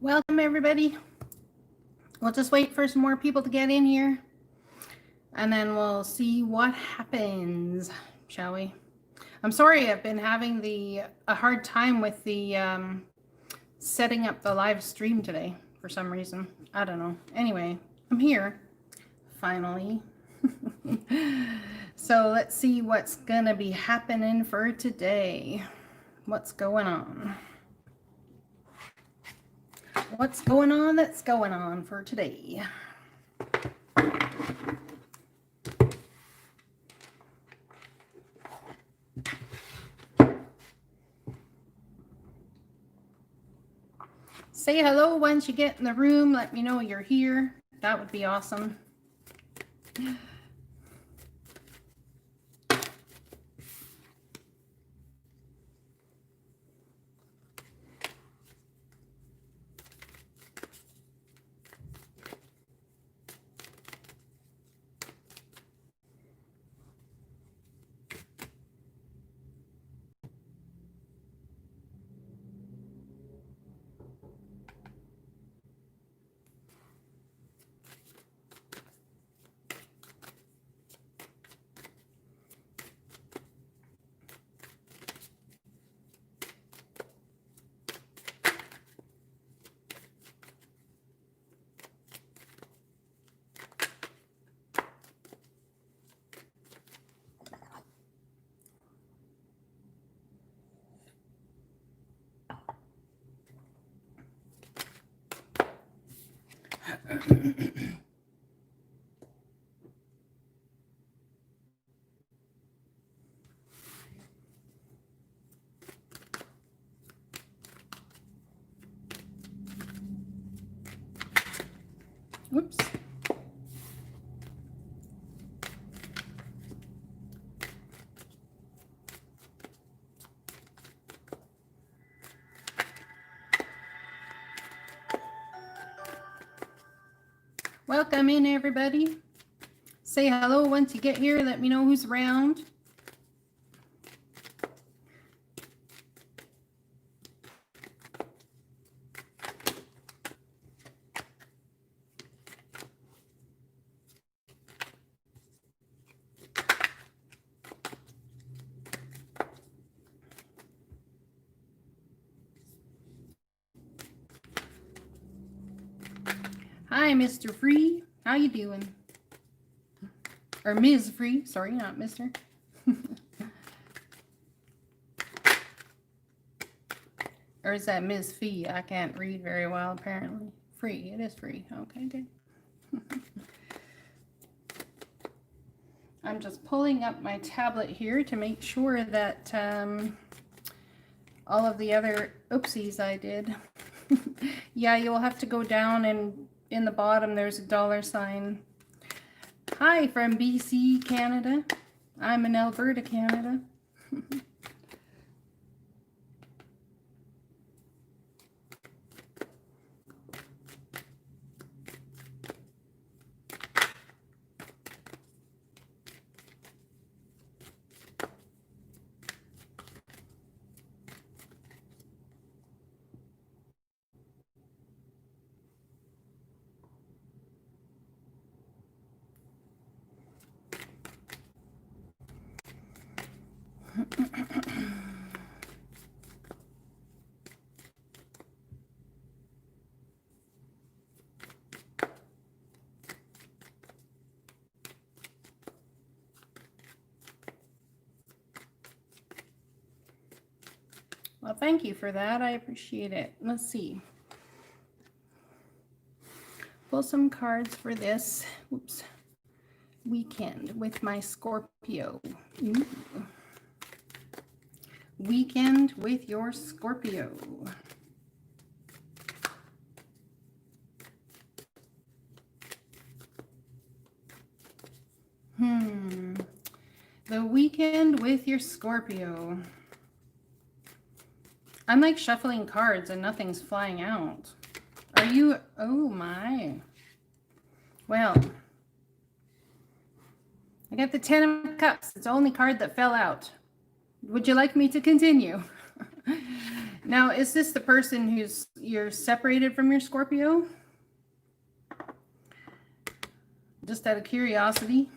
Welcome, everybody. We'll just wait for some more people to get in here, and then we'll see what happens, shall we? I'm sorry, I've been having a hard time with the setting up the live stream today for some reason. I don't know. Anyway, I'm here, finally. So let's see what's gonna be happening for today. What's going on? What's going on that's going on for today? Say hello once you get in the room. Let me know you're here. That would be awesome. Oops. Welcome in, everybody. Say hello once you get here. Let me know who's around. Hi, Mr. Free. How you doing? Or Ms. Free. Sorry, not Mr. Or is that Ms. Fee? I can't read very well, apparently. Free. It is free. Okay, good. I'm just pulling up my tablet here to make sure that all of the other oopsies I did. Yeah, you'll have to go down, and in the bottom there's a $sign. Hi from BC, Canada. I'm in Alberta, Canada. Well, thank you for that. I appreciate it. Let's see. Pull some cards for this. Oops. Weekend with my Scorpio. Ooh. Weekend with your Scorpio. The weekend with your Scorpio. I'm like shuffling cards and nothing's flying out. Are you? Oh my. Well, I got the 10 of Cups. It's the only card that fell out. Would you like me to continue? Now, is this the person you're separated from your Scorpio? Just out of curiosity.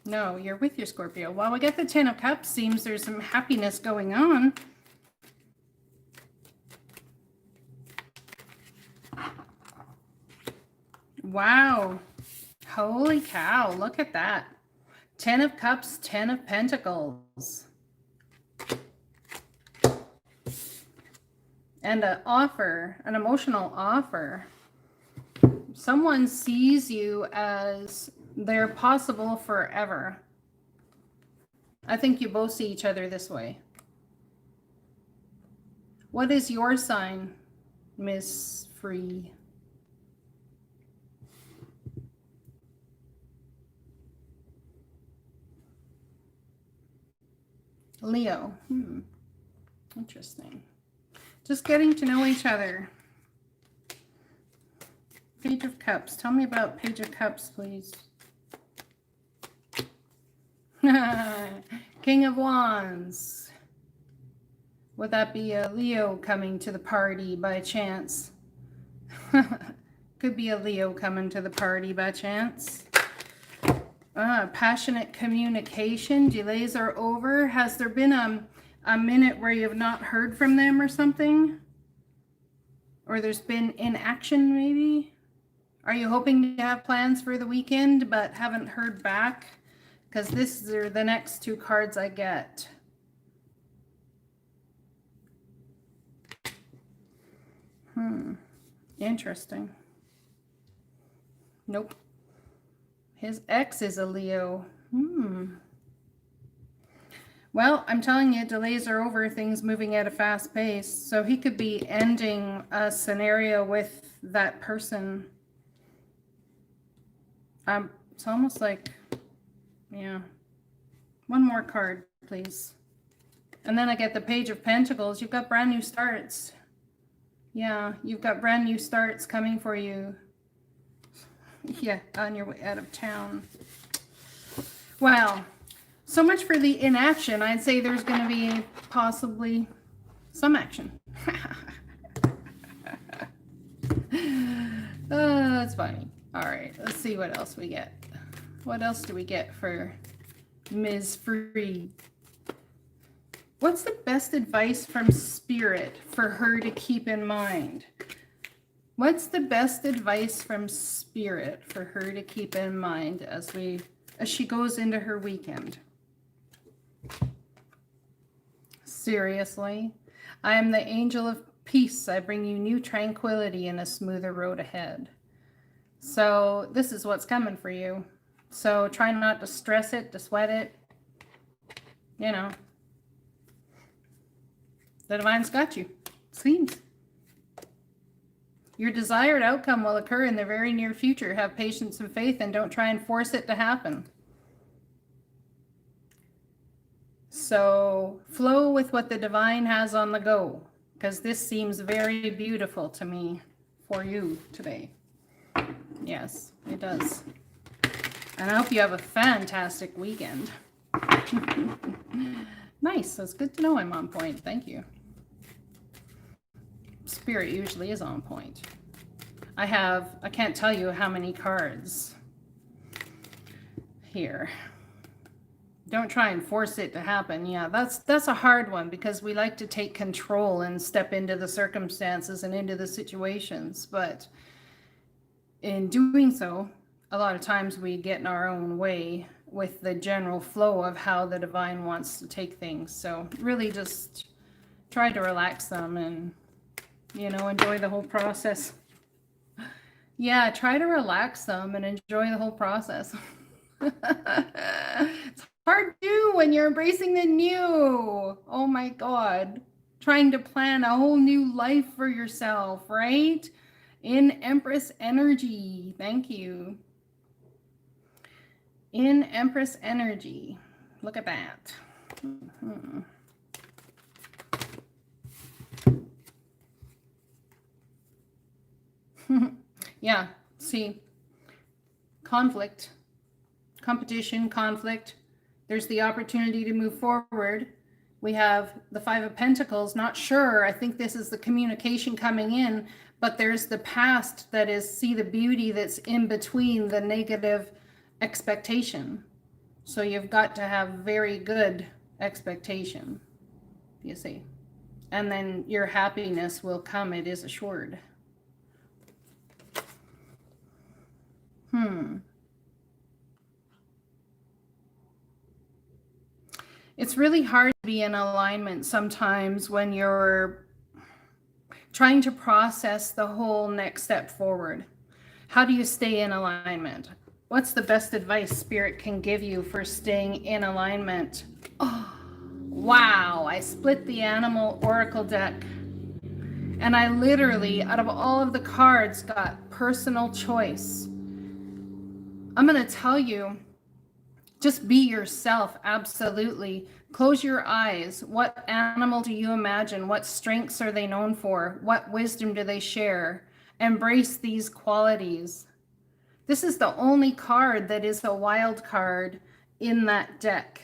No, you're with your Scorpio. Well, we get the 10 of Cups. Seems there's some happiness going on. Wow. Holy cow. Look at that. 10 of Cups, 10 of Pentacles. And an offer, an emotional offer. Someone sees you as they're possible forever. I think you both see each other this way. What is your sign, Miss Free? Leo. Interesting. Just getting to know each other. Page of Cups. Tell me about Page of Cups, please. King of Wands. Would that be a Leo coming to the party by chance? Could be a Leo coming to the party by chance. Passionate communication. Delays are over. Has there been a minute where you have not heard from them or something? Or there's been inaction maybe? Are you hoping to have plans for the weekend but haven't heard back? Because these are the next two cards I get. Interesting. Nope. His ex is a Leo. Well, I'm telling you, delays are over, things moving at a fast pace. So he could be ending a scenario with that person. It's almost like, yeah. One more card, please. And then I get the Page of Pentacles. You've got brand new starts. Yeah, you've got brand new starts coming for you. Yeah, on your way out of town. Wow. So much for the inaction. I'd say there's going to be possibly some action. Oh, that's funny. All right, let's see what else we get. What else do we get for Ms. Free? What's the best advice from Spirit for her to keep in mind? What's the best advice from Spirit for her to keep in mind as she goes into her weekend? Seriously? I am the angel of peace. I bring you new tranquility and a smoother road ahead. So this is what's coming for you. So try not to stress it, to sweat it. You know. The divine's got you. Seems. Your desired outcome will occur in the very near future. Have patience and faith and don't try and force it to happen. So flow with what the divine has on the go, because this seems very beautiful to me for you today. Yes, it does. And I hope you have a fantastic weekend. Nice. That's good to know I'm on point. Thank you. Spirit usually is on point. I can't tell you how many cards here. Don't try and force it to happen. Yeah, that's a hard one because we like to take control and step into the circumstances and into the situations. But in doing so, a lot of times we get in our own way with the general flow of how the divine wants to take things. So really just try to relax them and, you know, enjoy the whole process. Yeah, try to relax them and enjoy the whole process. It's hard to do when you're embracing the new. Oh my God. Trying to plan a whole new life for yourself, right? In Empress energy. Thank you. In Empress energy. Look at that. Yeah, see, conflict, competition, conflict. There's the opportunity to move forward We have the Five of Pentacles, not sure. I think this is the communication coming in, but there's the past that is, see the beauty that's in between the negative expectation. So you've got to have very good expectation, you see. And then your happiness will come, it is assured. It's really hard to be in alignment sometimes when you're trying to process the whole next step forward. How do you stay in alignment? What's the best advice Spirit can give you for staying in alignment? Oh, wow, I split the Animal Oracle deck. And I literally, out of all of the cards, got personal choice. I'm going to tell you, just be yourself, absolutely. Close your eyes. What animal do you imagine? What strengths are they known for? What wisdom do they share? Embrace these qualities. This is the only card that is a wild card in that deck.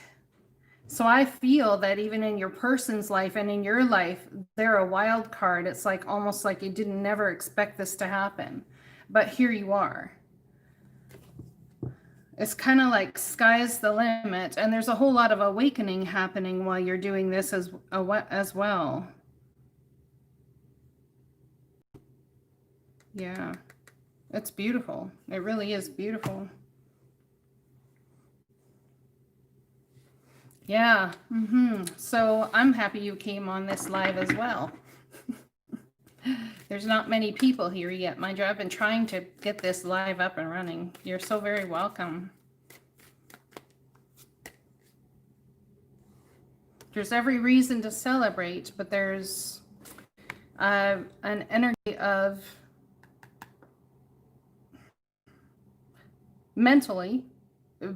So I feel that even in your person's life and in your life, they're a wild card. It's like almost like you didn't never expect this to happen. But here you are. It's kind of like sky's the limit, and there's a whole lot of awakening happening while you're doing this as well. Yeah, it's beautiful. It really is beautiful. Yeah. So I'm happy you came on this live as well. There's not many people here yet. Mind you, I've been trying to get this live up and running. You're so very welcome. There's every reason to celebrate, but there's an energy of mentally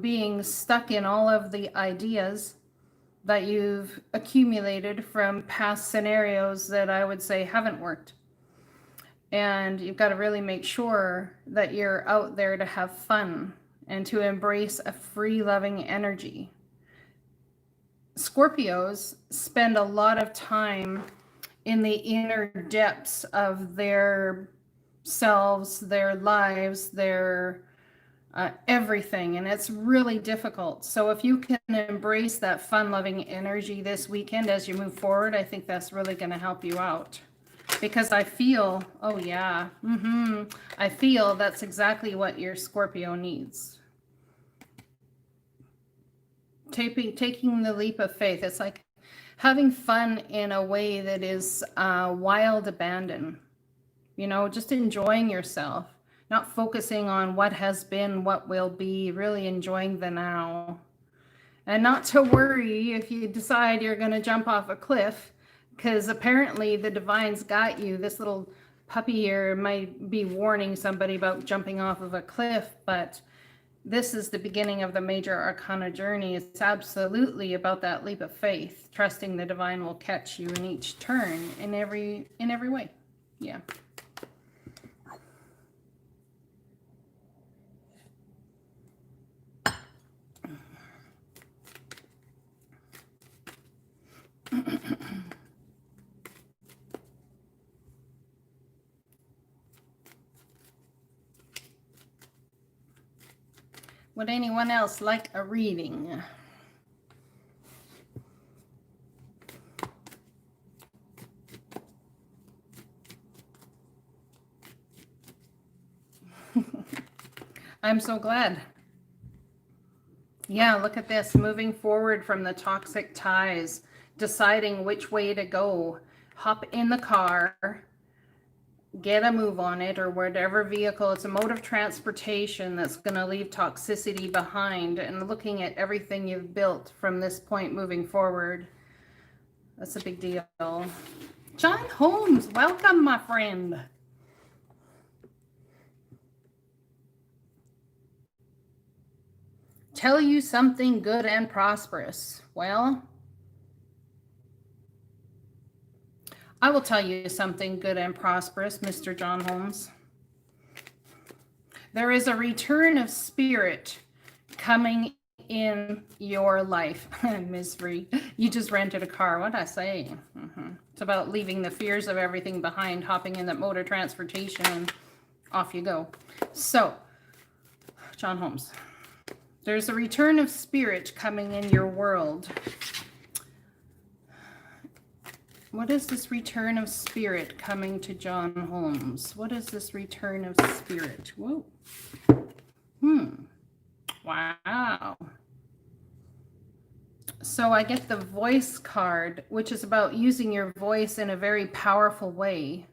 being stuck in all of the ideas that you've accumulated from past scenarios that I would say haven't worked. And you've got to really make sure that you're out there to have fun and to embrace a free, loving energy. Scorpios spend a lot of time in the inner depths of their selves, their lives, their everything, and it's really difficult. So if you can embrace that fun-loving energy this weekend as you move forward, I think that's really going to help you out. Because I feel, oh yeah, I feel that's exactly what your Scorpio needs. Taking the leap of faith. It's like having fun in a way that is wild abandon. You know, just enjoying yourself. Not focusing on what has been, what will be, really enjoying the now. And not to worry if you decide you're going to jump off a cliff, because apparently the divine's got you. This little puppy here might be warning somebody about jumping off of a cliff, but this is the beginning of the major arcana journey. It's absolutely about that leap of faith, trusting the divine will catch you in each turn in every way. Yeah. Would anyone else like a reading? I'm so glad. Yeah, look at this. Moving forward from the toxic ties, deciding which way to go. Hop in the car, get a move on it, or whatever vehicle. It's a mode of transportation that's going to leave toxicity behind, and looking at everything you've built from this point moving forward. That's a big deal. John Holmes, welcome, my friend. Tell you something good and prosperous. Well, I will tell you something good and prosperous, Mr. John Holmes. There is a return of spirit coming in your life. Misery. You just rented a car. What'd I say? It's about leaving the fears of everything behind, hopping in that mode of transportation, and off you go. So, John Holmes, there's a return of spirit coming in your world. What is this return of spirit coming to John Holmes? What is this return of spirit? Whoa. Wow. So I get the voice card, which is about using your voice in a very powerful way.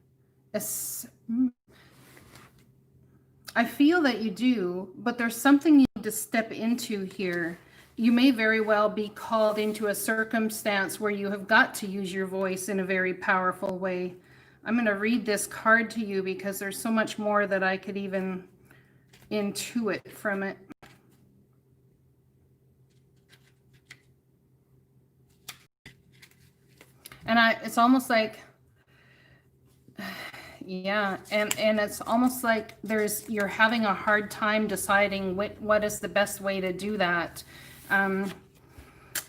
I feel that you do, but there's something you need to step into here. You may very well be called into a circumstance where you have got to use your voice in a very powerful way. I'm going to read this card to you because there's so much more that I could even intuit from it. And it's almost like, yeah, and it's almost like you're having a hard time deciding what is the best way to do that.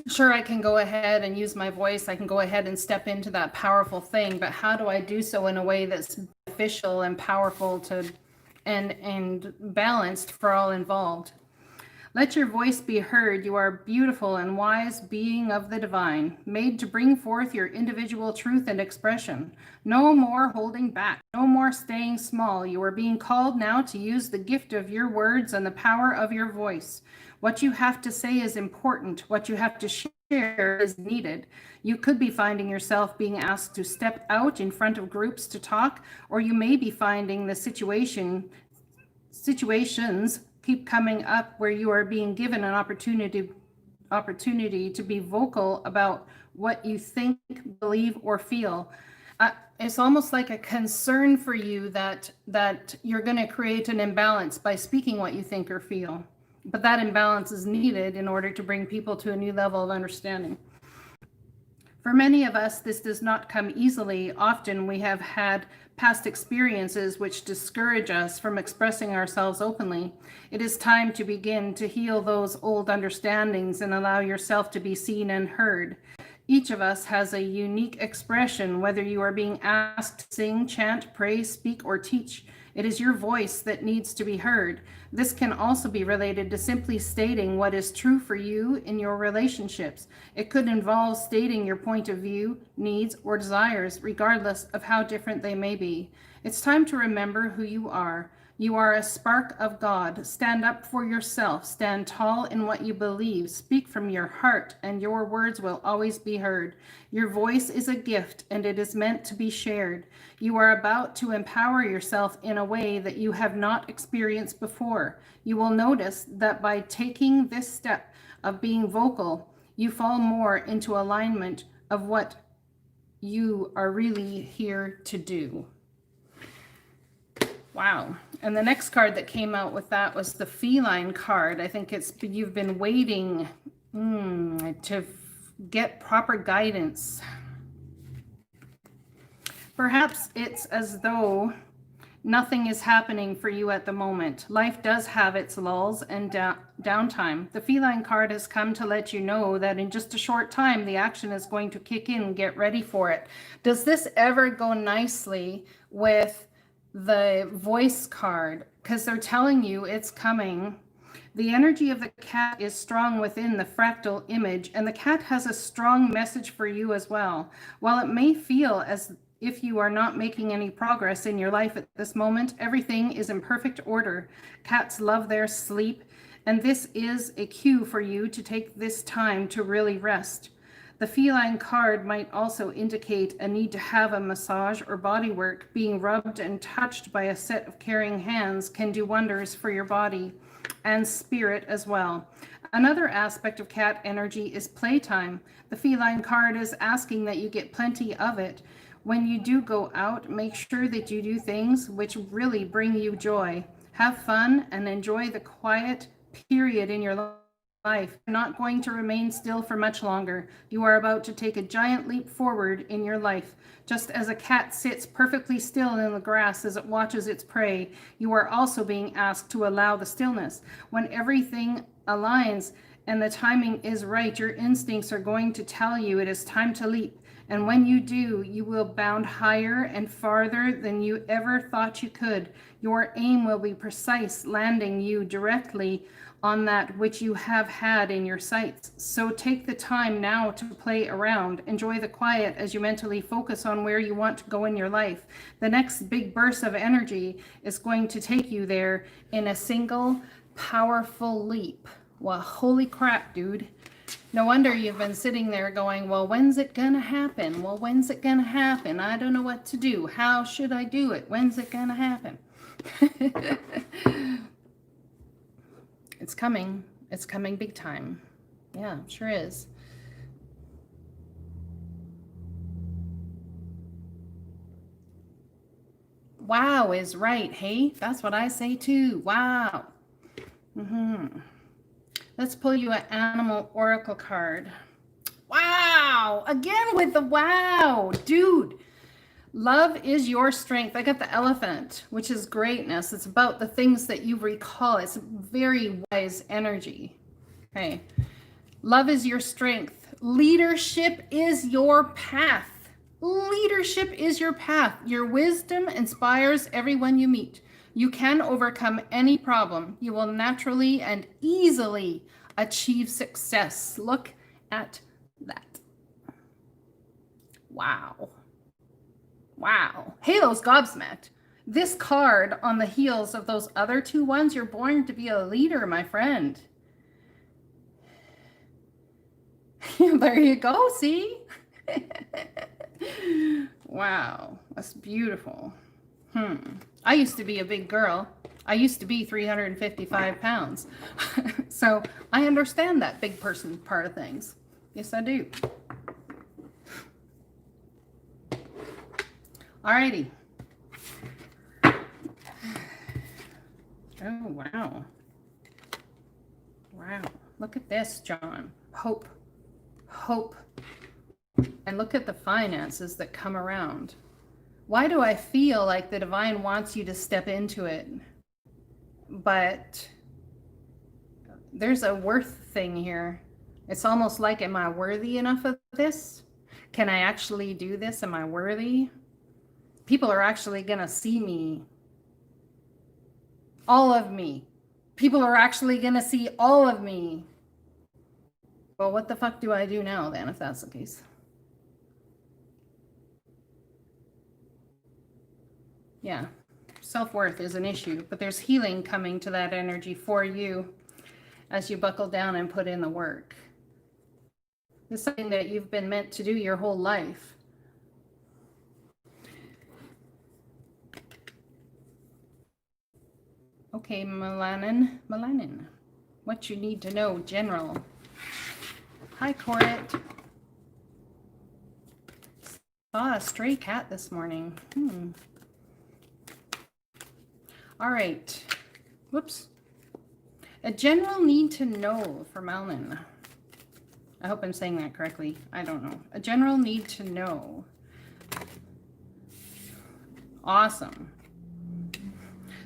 Sure, I can go ahead and use my voice. I can go ahead and step into that powerful thing, but how do I do so in a way that's beneficial and powerful and balanced for all involved? Let your voice be heard. You are a beautiful and wise being of the divine, made to bring forth your individual truth and expression. No more holding back, no more staying small. You are being called now to use the gift of your words and the power of your voice. What you have to say is important. What you have to share is needed. You could be finding yourself being asked to step out in front of groups to talk, or you may be finding the situations keep coming up where you are being given an opportunity to be vocal about what you think, believe, or feel. It's almost like a concern for you that you're going to create an imbalance by speaking what you think or feel. But that imbalance is needed in order to bring people to a new level of understanding. For many of us, this does not come easily. Often we have had past experiences which discourage us from expressing ourselves openly. It is time to begin to heal those old understandings and allow yourself to be seen and heard. Each of us has a unique expression, whether you are being asked to sing, chant, pray, speak, or teach. It is your voice that needs to be heard. This can also be related to simply stating what is true for you in your relationships. It could involve stating your point of view, needs, or desires, regardless of how different they may be. It's time to remember who you are. You are a spark of God. Stand up for yourself. Stand tall in what you believe. Speak from your heart, and your words will always be heard. Your voice is a gift, and it is meant to be shared. You are about to empower yourself in a way that you have not experienced before. You will notice that by taking this step of being vocal, you fall more into alignment of what you are really here to do. Wow. And the next card that came out with that was the feline card. I think you've been waiting to get proper guidance. Perhaps it's as though nothing is happening for you at the moment. Life does have its lulls and downtime. The feline card has come to let you know that in just a short time, the action is going to kick in. Get ready for it. Does this ever go nicely with the voice card? Because they're telling you it's coming. The energy of the cat is strong within the fractal image, and the cat has a strong message for you as well. While it may feel as if you are not making any progress in your life at this moment, everything is in perfect order. Cats love their sleep, and this is a cue for you to take this time to really rest. The feline card might also indicate a need to have a massage or body work. Being rubbed and touched by a set of caring hands can do wonders for your body and spirit as well. Another aspect of cat energy is playtime. The feline card is asking that you get plenty of it. When you do go out, make sure that you do things which really bring you joy. Have fun and enjoy the quiet period in your life. You're not going to remain still for much longer. You are about to take a giant leap forward in your life. Just as a cat sits perfectly still in the grass as it watches its prey, you are also being asked to allow the stillness. When everything aligns, and the timing is right. Your instincts are going to tell you it is time to leap. And when you do, you will bound higher and farther than you ever thought you could. Your aim will be precise, landing you directly on that which you have had in your sights. So take the time now to play around. Enjoy the quiet as you mentally focus on where you want to go in your life. The next big burst of energy is going to take you there in a single powerful leap. Well, holy crap, dude. No wonder you've been sitting there going, well, when's it gonna happen? Well, when's it gonna happen? I don't know what to do. How should I do it? When's it gonna happen? It's coming. It's coming big time. Yeah, sure is. Wow is right, hey? That's what I say too. Wow. Let's pull you an animal oracle card. Wow. Again with the wow. Dude. Love is your strength. I got the elephant, which is greatness. It's about the things that you recall. It's very wise energy. Okay. Love is your strength. Leadership is your path. Leadership is your path. Your wisdom inspires everyone you meet. You can overcome any problem. You will naturally and easily achieve success. Look at that. Wow. Wow. Halo's gobsmacked. This card on the heels of those other two ones, you're born to be a leader, my friend. There you go, see? Wow, that's beautiful. I used to be a big girl. I used to be 355 pounds. So I understand that big person part of things. Yes, I do. Alrighty. Oh, wow. Wow. Look at this, John. Hope. Hope. And look at the finances that come around. Why do I feel like the divine wants you to step into it? But there's a worth thing here. It's almost like, am I worthy enough of this? Can I actually do this? Am I worthy? People are actually going to see me. All of me. People are actually going to see all of me. Well, what the fuck do I do now then, if that's the case? Yeah, self-worth is an issue, but there's healing coming to that energy for you as you buckle down and put in the work. It's something that you've been meant to do your whole life. Okay, Melanin, what you need to know, General. Hi, Coret. Saw a stray cat this morning. All right. Whoops. A general need to know for Melon. I hope I'm saying that correctly. I don't know. A general need to know. Awesome.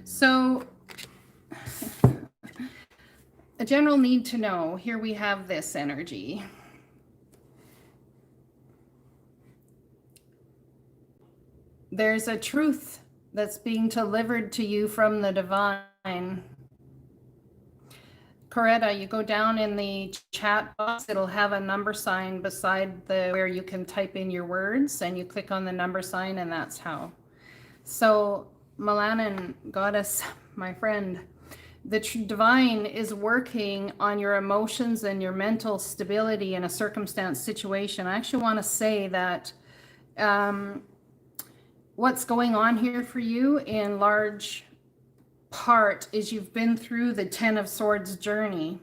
So, a general need to know. Here we have this energy. There's a truth that's being delivered to you from the divine. Coretta, you go down in the chat box, it'll have a number sign beside the where you can type in your words, and you click on the number sign, and that's how. So, Melanin, goddess, my friend, the divine is working on your emotions and your mental stability in a circumstance situation. I actually want to say that what's going on here for you in large part is you've been through the 10 of Swords journey.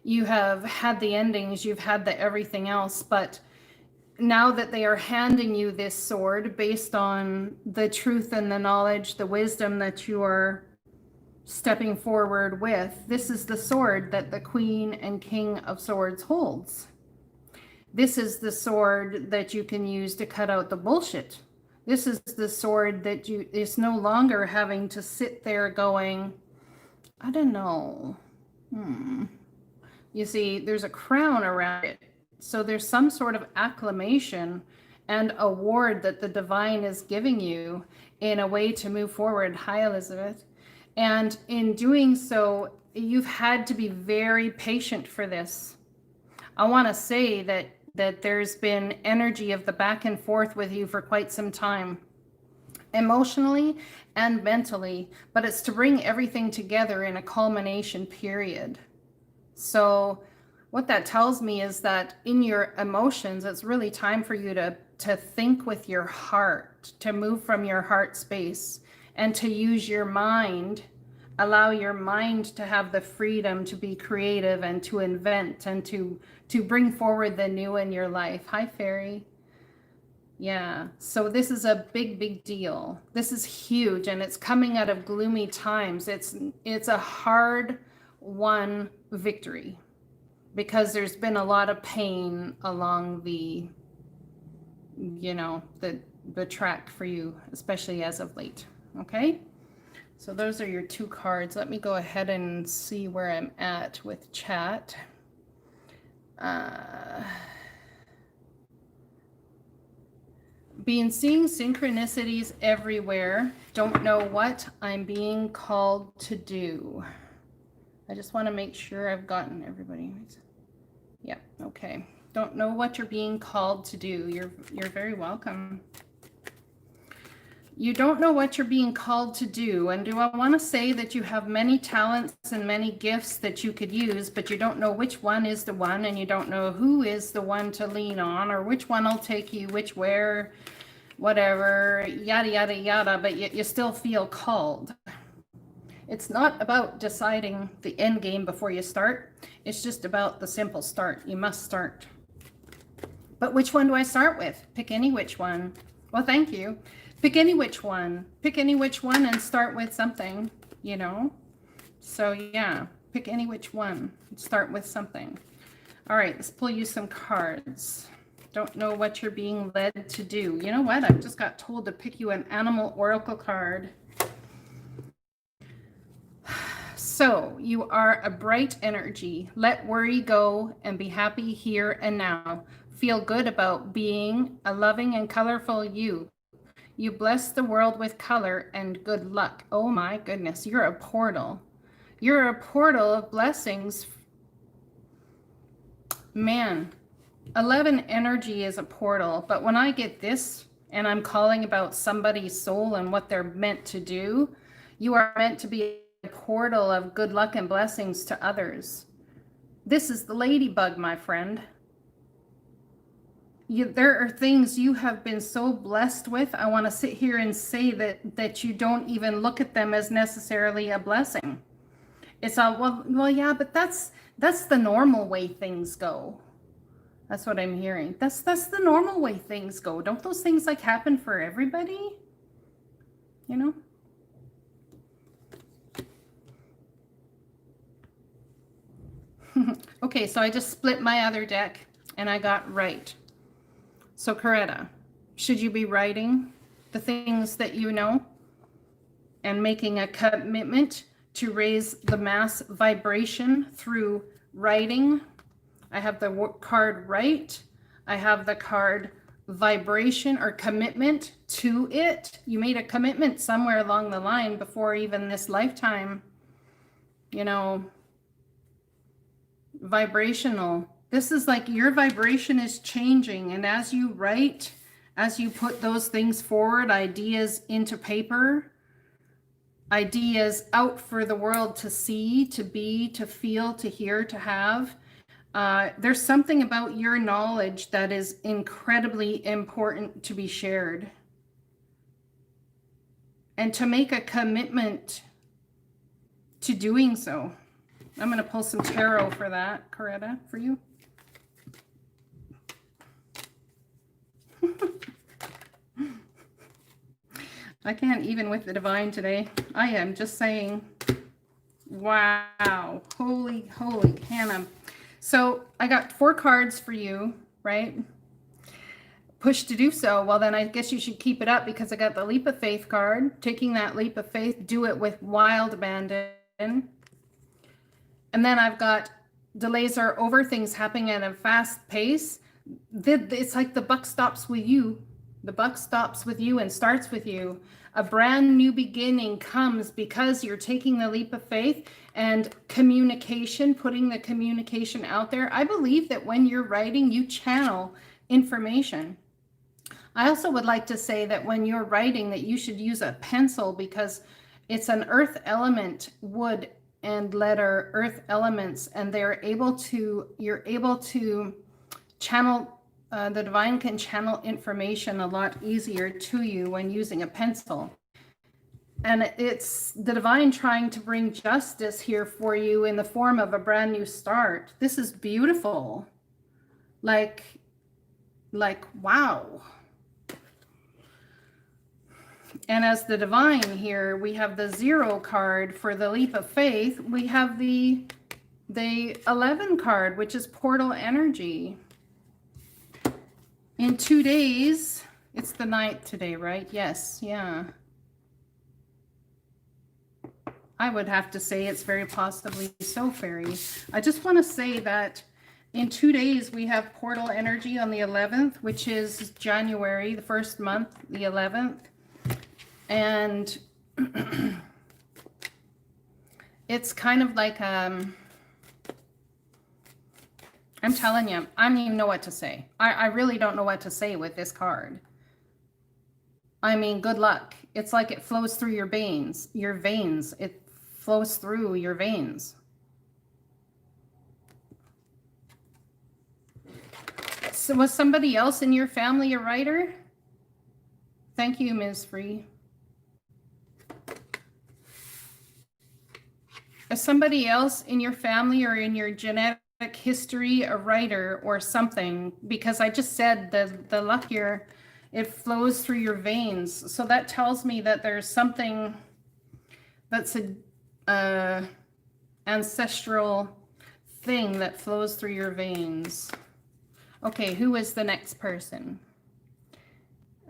You have had the endings, you've had the everything else, but now that they are handing you this sword based on the truth and the knowledge, the wisdom that you are stepping forward with, this is the sword that the Queen and King of Swords holds. This is the sword that you can use to cut out the bullshit. This is the sword that you is no longer having to sit there going, I don't know. You see, there's a crown around it. So there's some sort of acclamation and award that the divine is giving you in a way to move forward. Hi, Elizabeth. And in doing so, you've had to be very patient for this. I want to say that there's been energy of the back and forth with you for quite some time, emotionally and mentally, but it's to bring everything together in a culmination period. So what that tells me is that in your emotions, it's really time for you to think with your heart, to move from your heart space and to use your mind. Allow your mind to have the freedom to be creative and to invent and to bring forward the new in your life. Hi, Fairy. Yeah, so this is a big deal. This is huge, and it's coming out of gloomy times. It's a hard won victory because there's been a lot of pain along the, you know, the track for you, especially as of late. Okay, so those are your two cards. Let me go ahead and see where I'm at with chat. Seeing synchronicities everywhere. Don't know what I'm being called to do. I just want to make sure I've gotten everybody. Yeah, okay. Don't know what you're being called to do. You're very welcome. You don't know what you're being called to do. And do I want to say that you have many talents and many gifts that you could use, but you don't know which one is the one, and you don't know who is the one to lean on, or which one will take you, which, where, whatever, yada, yada, yada, but yet you still feel called. It's not about deciding the end game before you start. It's just about the simple start. You must start. But which one do I start with? Pick any which one. Well, thank you. Pick any which one. Pick any which one and start with something, you know? So yeah, pick any which one. Start with something. All right, let's pull you some cards. Don't know what you're being led to do. You know what? I just got told to pick you an animal oracle card. So you are a bright energy. Let worry go and be happy here and now. Feel good about being a loving and colorful you. You bless the world with color and good luck. Oh my goodness, you're a portal. You're a portal of blessings. Man, 11 energy is a portal, but when I get this and I'm calling about somebody's soul and what they're meant to do, you are meant to be a portal of good luck and blessings to others. This is the ladybug, my friend. There are things you have been so blessed with. I want to sit here and say that you don't even look at them as necessarily a blessing. It's all, well, yeah, but that's the normal way things go. That's what I'm hearing. That's the normal way things go. Don't those things like happen for everybody? You know? Okay, so I just split my other deck and I got right. So Coretta, should you be writing the things that you know and making a commitment to raise the mass vibration through writing? I have the card right. I have the card vibration or commitment to it. You made a commitment somewhere along the line before even this lifetime, you know, vibrational. This is like your vibration is changing. And as you write, as you put those things forward, ideas into paper, ideas out for the world to see, to be, to feel, to hear, to have, there's something about your knowledge that is incredibly important to be shared. And to make a commitment to doing so. I'm going to pull some tarot for that, Coretta, for you. I can't even with the divine today. I am just saying, wow, holy Hannah. So I got 4 cards for you, right? Push to do so. Well, then I guess you should keep it up because I got the leap of faith card. Taking that leap of faith, do it with wild abandon. And then I've got delays or over things happening at a fast pace, it's like the buck stops with you. The buck stops with you and starts with you. A brand new beginning comes because you're taking the leap of faith and communication, putting the communication out there. I believe that when you're writing, you channel information. I also would like to say that when you're writing, that you should use a pencil because it's an earth element, wood and letter, earth elements, and you're able to channel, the divine can channel information a lot easier to you when using a pencil. And it's the divine trying to bring justice here for you in the form of a brand new start. This is beautiful. Like, wow. And as the divine here, we have the 0 card for the leap of faith. We have the 11 card, which is portal energy. In 2 days, it's the 9th today, right? Yes, yeah. I would have to say it's very possibly so, Fairy. I just want to say that in 2 days, we have portal energy on the 11th, which is January, the first month, the 11th. And it's kind of like, I'm telling you, I don't even know what to say. I really don't know what to say with this card. I mean, good luck. It's like it flows through your veins. It flows through your veins. So was somebody else in your family a writer? Thank you, Ms. Free. Is somebody else in your family or in your genetic history a writer or something? Because I just said the luck here, it flows through your veins. So that tells me that there's something that's a ancestral thing that flows through your veins. Okay, who is the next person?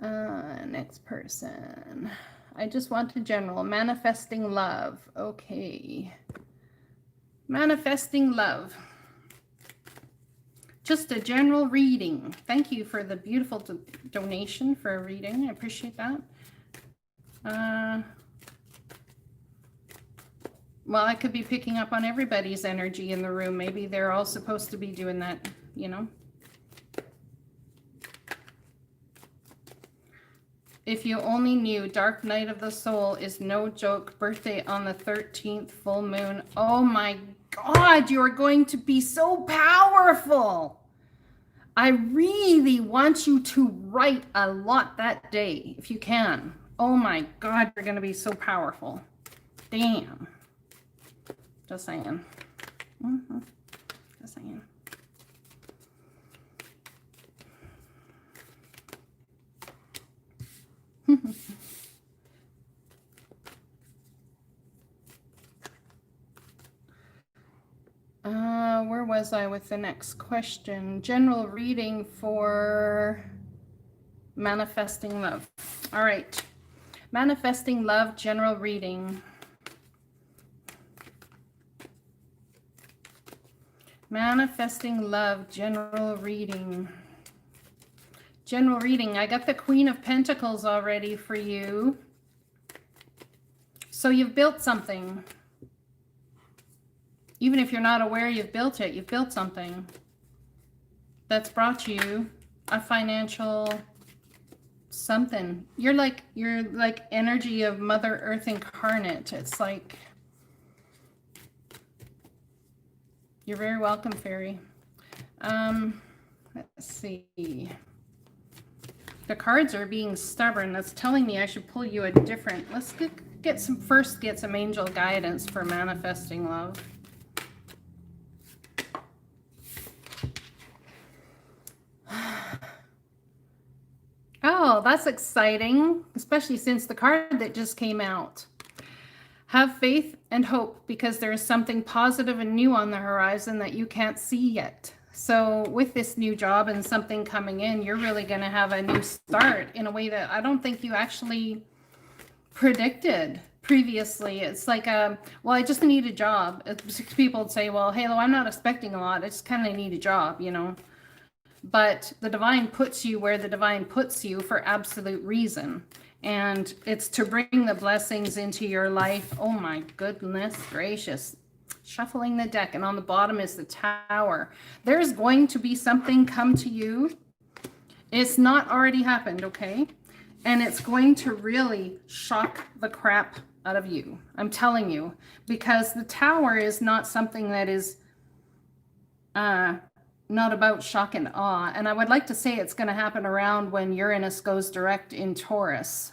Next person. I just want a general. Manifesting love. Okay. Manifesting love. Just a general reading. Thank you for the beautiful donation for a reading. I appreciate that. Well, I could be picking up on everybody's energy in the room. Maybe they're all supposed to be doing that, you know? If you only knew, Dark Night of the Soul is no joke. Birthday on the 13th, full moon. Oh my God, you are going to be so powerful. I really want you to write a lot that day, if you can. Oh my God, you're going to be so powerful. Damn. Just saying. Just saying. Where was I with the next question? General reading for manifesting love. All right. Manifesting love, general reading. Manifesting love, general reading. General reading. I got the Queen of Pentacles already for you. So you've built something. Even if you're not aware you've built it, you've built something that's brought you a financial something. You're like energy of Mother Earth incarnate. It's like, you're very welcome, Fairy. Let's see. The cards are being stubborn. That's telling me I should pull you a different. Let's get some angel guidance for manifesting love. Oh, that's exciting, especially since the card that just came out. Have faith and hope because there is something positive and new on the horizon that you can't see yet. So with this new job and something coming in, you're really going to have a new start in a way that I don't think you actually predicted. previously. It's like, well, I just need a job. People would say, well, Halo, I'm not expecting a lot. I just kind of need a job, you know. But the divine puts you where the divine puts you for absolute reason. And it's to bring the blessings into your life. Oh my goodness gracious. Shuffling the deck, and on the bottom is the Tower. There's going to be something come to you. It's not already happened, okay? And it's going to really shock the crap out of you. I'm telling you, because the Tower is not something that is not about shock and awe. And I would like to say it's going to happen around when Uranus goes direct in Taurus.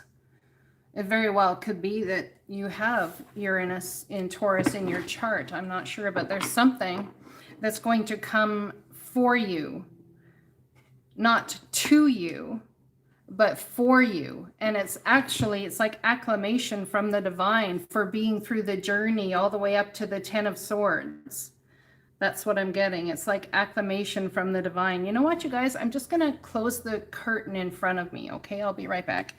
It very well could be that you have Uranus in Taurus in your chart. I'm not sure, but there's something that's going to come for you, not to you, but for you. And it's like acclamation from the divine for being through the journey all the way up to the 10 of Swords. That's what I'm getting. It's like acclamation from the divine. You know what, you guys? I'm just going to close the curtain in front of me, okay? I'll be right back.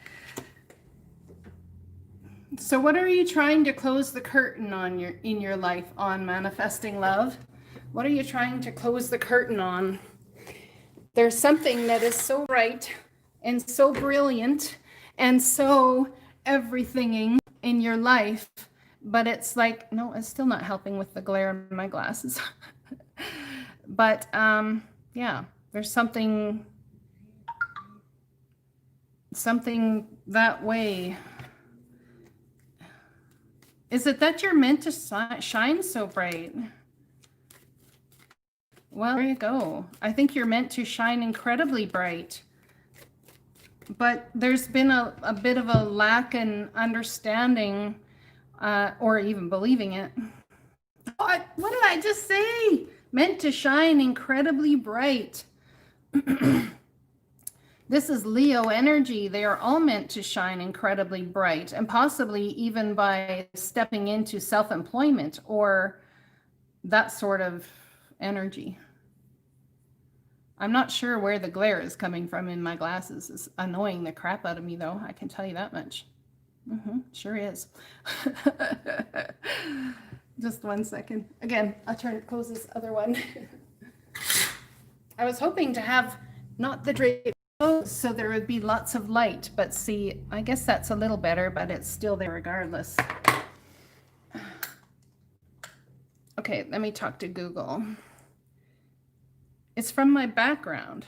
So what are you trying to close the curtain on in your life on manifesting love? What are you trying to close the curtain on? There's something that is so bright and so brilliant and so everythinging in your life, but it's like, no, it's still not helping with the glare in my glasses. But yeah, there's something that way. Is it that you're meant to shine so bright? Well, there you go. I think you're meant to shine incredibly bright. But there's been a bit of a lack in understanding or even believing it. What did I just say? Meant to shine incredibly bright. This is Leo energy. They are all meant to shine incredibly bright, and possibly even by stepping into self-employment or that sort of energy. I'm not sure where the glare is coming from in my glasses. It's annoying the crap out of me, though. I can tell you that much. Sure is. Just 1 second. Again, I'll try to close this other one. I was hoping to have not the drape closed so there would be lots of light, but see, I guess that's a little better, but it's still there regardless. Okay, let me talk to Google. It's from my background.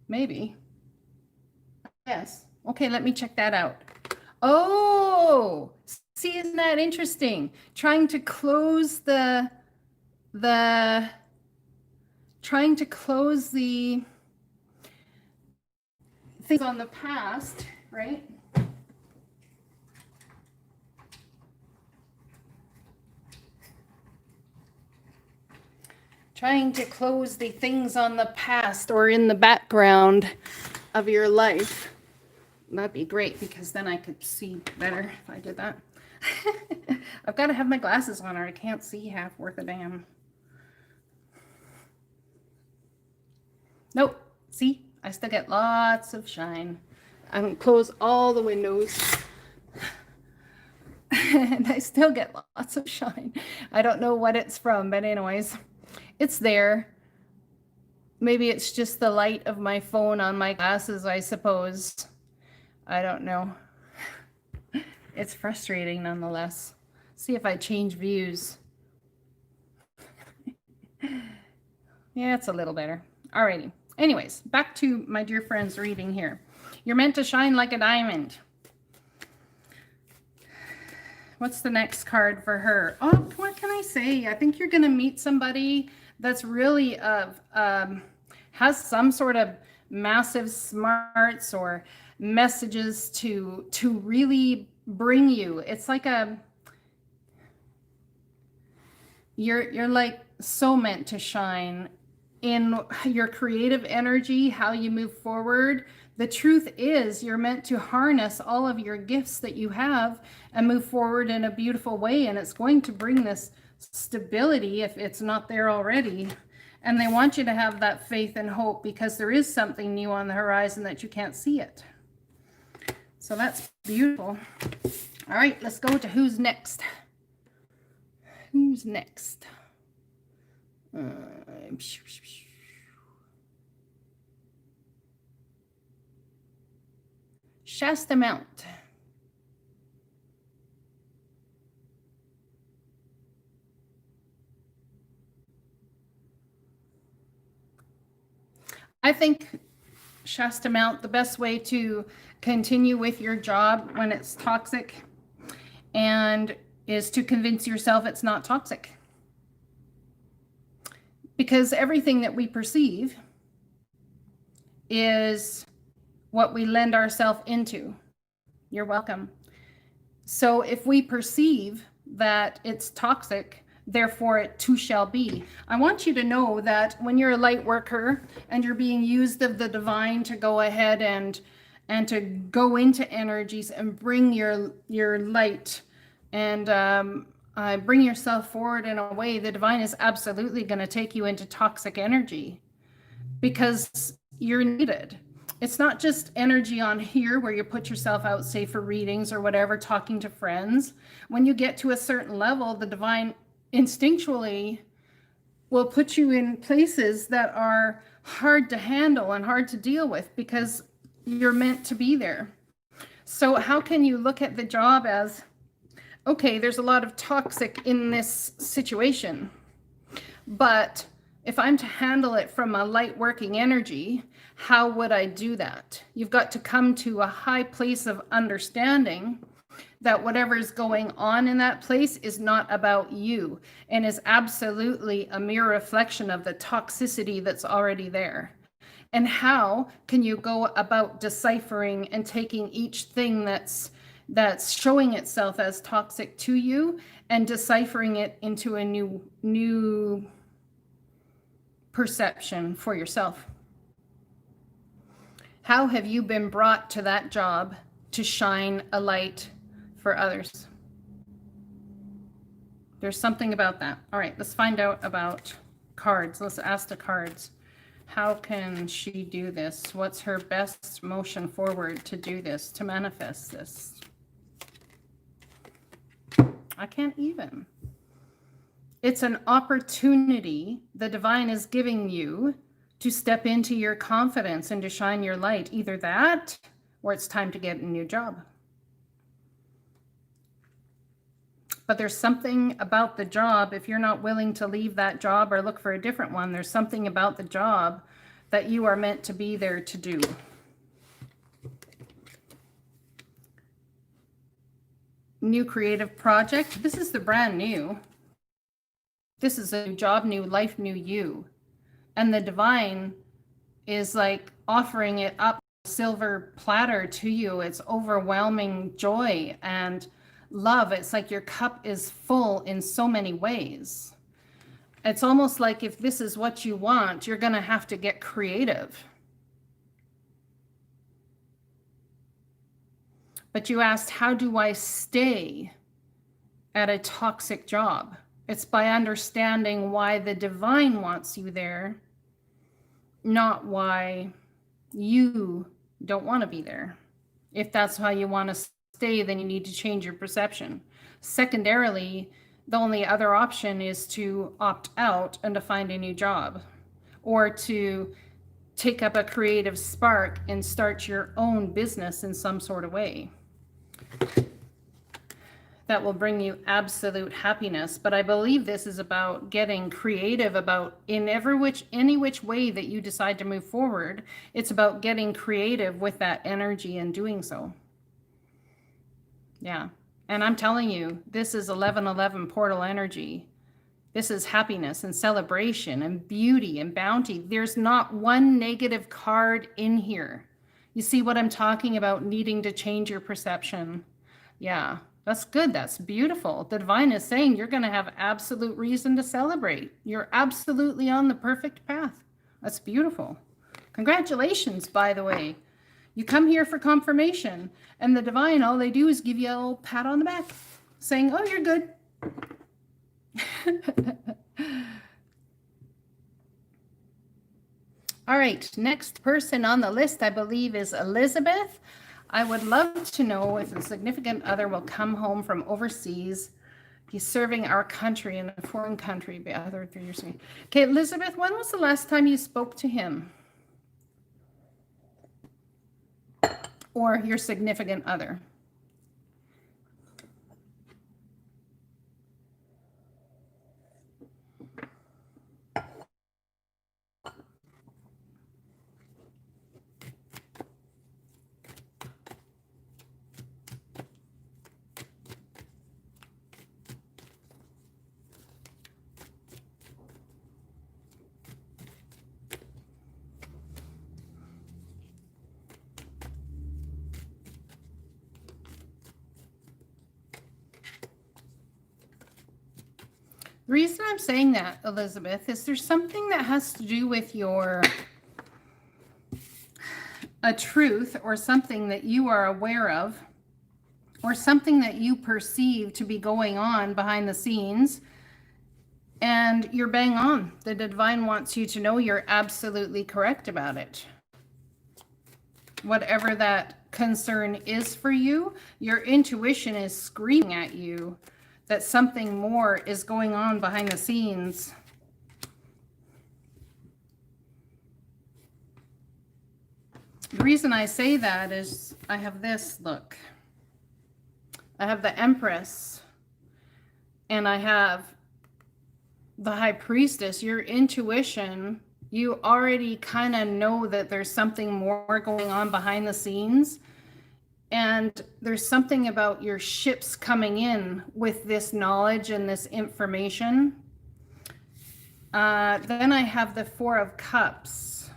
Maybe. Yes. Okay, let me check that out. Oh, see, isn't that interesting? Trying to close the things on the past, right? Trying to close the things on the past or in the background of your life. That'd be great, because then I could see better if I did that. I've got to have my glasses on or I can't see half worth a damn. Nope. See, I still get lots of shine. I can close all the windows and I still get lots of shine. I don't know what it's from, but anyways, it's there. Maybe it's just the light of my phone on my glasses, I suppose. I don't know. It's frustrating nonetheless. See if I change views. Yeah, it's a little better. Alrighty. Anyways, back to my dear friend's reading here. You're meant to shine like a diamond. What's the next card for her? Oh, what can I say? I think you're going to meet somebody that's really has some sort of massive smarts or messages to really bring you. It's like you're like so meant to shine in your creative energy, how you move forward. The truth is, you're meant to harness all of your gifts that you have and move forward in a beautiful way. And it's going to bring this stability if it's not there already. And they want you to have that faith and hope, because there is something new on the horizon that you can't see it. So that's beautiful. All right, let's go to who's next. Who's next? Shasta Mount. I think, Shasta Mount, the best way to continue with your job when it's toxic and is to convince yourself it's not toxic. Because everything that we perceive is what we lend ourselves into. You're welcome. So if we perceive that it's toxic, therefore it too shall be. I want you to know that when you're a light worker and you're being used of the divine to go ahead and to go into energies and bring your light and bring yourself forward in a way, the divine is absolutely going to take you into toxic energy because you're needed. It's not just energy on here where you put yourself out, say for readings or whatever, talking to friends. When you get to a certain level, the divine instinctually will put you in places that are hard to handle and hard to deal with because you're meant to be there. So how can you look at the job as, okay, there's a lot of toxic in this situation, but if I'm to handle it from a light working energy, how would I do that? You've got to come to a high place of understanding that whatever is going on in that place is not about you and is absolutely a mere reflection of the toxicity that's already there. And how can you go about deciphering and taking each thing that's showing itself as toxic to you and deciphering it into a new perception for yourself? How have you been brought to that job to shine a light for others? There's something about that. All right, let's find out about cards. Let's ask the cards. How can she do this? What's her best motion forward to do this, to manifest this? I can't even. It's an opportunity the divine is giving you to step into your confidence and to shine your light. Either that, or it's time to get a new job. But there's something about the job, if you're not willing to leave that job or look for a different one, there's something about the job that you are meant to be there to do. New creative project. This is the brand new. This is a new job, new life, new you. And the divine is like offering it up a silver platter to you. It's overwhelming joy and love. It's like your cup is full in so many ways. It's almost like if this is what you want, you're going to have to get creative. But you asked, how do I stay at a toxic job? It's by understanding why the divine wants you there, not why you don't want to be there. If that's how you want to stay, then you need to change your perception. Secondarily, the only other option is to opt out and to find a new job, or to take up a creative spark and start your own business in some sort of way. That will bring you absolute happiness. But I believe this is about getting creative about any which way that you decide to move forward. It's about getting creative with that energy and doing so. Yeah. And I'm telling you, this is 1111 portal energy. This is happiness and celebration and beauty and bounty. There's not one negative card in here. You see what I'm talking about, needing to change your perception? Yeah. That's good. That's beautiful. The divine is saying you're going to have absolute reason to celebrate. You're absolutely on the perfect path. That's beautiful. Congratulations, by the way. You come here for confirmation, and the divine, all they do is give you a little pat on the back, saying, oh, you're good. All right, next person on the list, I believe, is Elizabeth. I would love to know if a significant other will come home from overseas. He's serving our country in a foreign country. Be other 3 years ago. Okay, Elizabeth, when was the last time you spoke to him? Or your significant other? The reason I'm saying that, Elizabeth, is there's something that has to do with a truth or something that you are aware of or something that you perceive to be going on behind the scenes, and you're bang on. The divine wants you to know you're absolutely correct about it. Whatever that concern is for you, your intuition is screaming at you that something more is going on behind the scenes. The reason I say that is I have this, look. I have the Empress and I have the High Priestess. Your intuition, you already kind of know that there's something more going on behind the scenes. And there's something about your ships coming in with this knowledge and this information. Then I have the Four of Cups.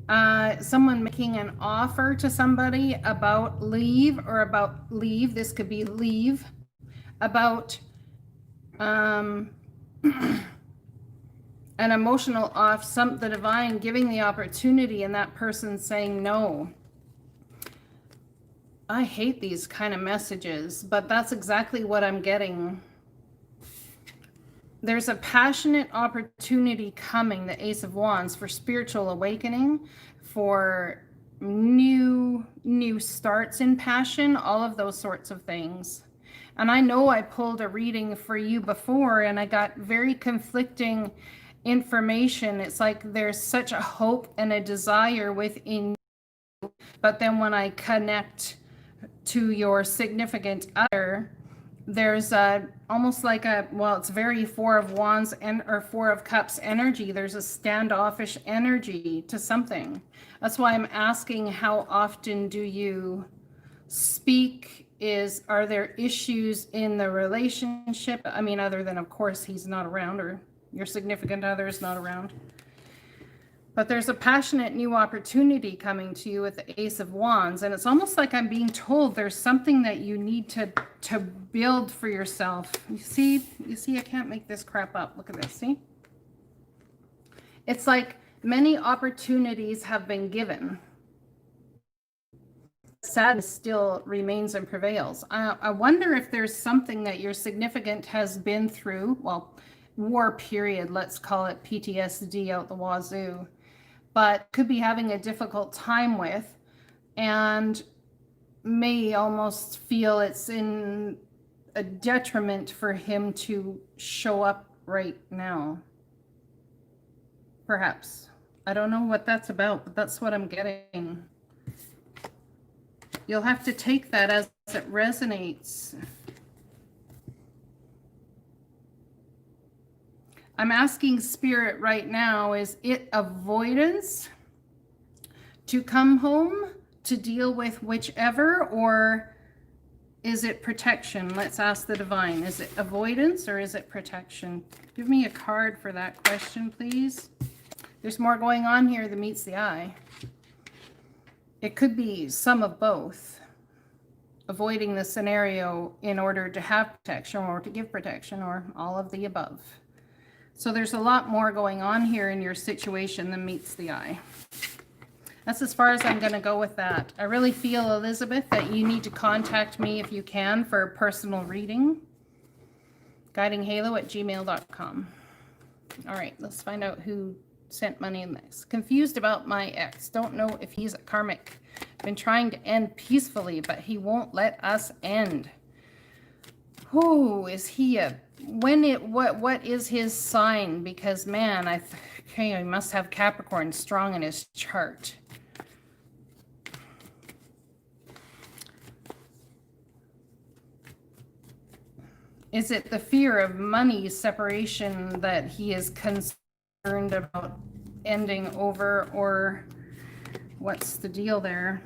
Someone making an offer to somebody about leave or about leave. This could be leave. About an emotional off, the divine giving the opportunity and that person saying no. I hate these kind of messages, but that's exactly what I'm getting. There's a passionate opportunity coming, the Ace of Wands, for spiritual awakening, for new starts in passion, all of those sorts of things. And I know I pulled a reading for you before and I got very conflicting information. It's like there's such a hope and a desire within you, but then when I connect to your significant other, there's almost like it's very Four of Wands or Four of Cups energy. There's a standoffish energy to something. That's why I'm asking, how often do you speak? Are there issues in the relationship? I mean, other than, of course, he's not around or your significant other is not around. But there's a passionate new opportunity coming to you with the Ace of Wands. And it's almost like I'm being told there's something that you need to build for yourself. You see, I can't make this crap up. Look at this, see? It's like many opportunities have been given. Sadness still remains and prevails. I wonder if there's something that your significant has been through, well, war period, let's call it PTSD out the wazoo, but could be having a difficult time with, and may almost feel it's in a detriment for him to show up right now. Perhaps. I don't know what that's about, but that's what I'm getting. You'll have to take that as it resonates. I'm asking Spirit right now, is it avoidance to come home to deal with whichever, or is it protection? Let's ask the divine. Is it avoidance or is it protection? Give me a card for that question, please. There's more going on here than meets the eye. It could be some of both. Avoiding the scenario in order to have protection or to give protection, or all of the above. So there's a lot more going on here in your situation than meets the eye. That's as far as I'm going to go with that. I really feel, Elizabeth, that you need to contact me if you can for a personal reading. GuidingHalo@gmail.com. All right, let's find out who sent money in this. Confused about my ex. Don't know if he's a karmic Been trying to end peacefully, but he won't let us end. Who is he what is his sign? Because man, okay, he must have Capricorn strong in his chart. Is it the fear of money separation that he is concerned about ending over, or what's the deal there?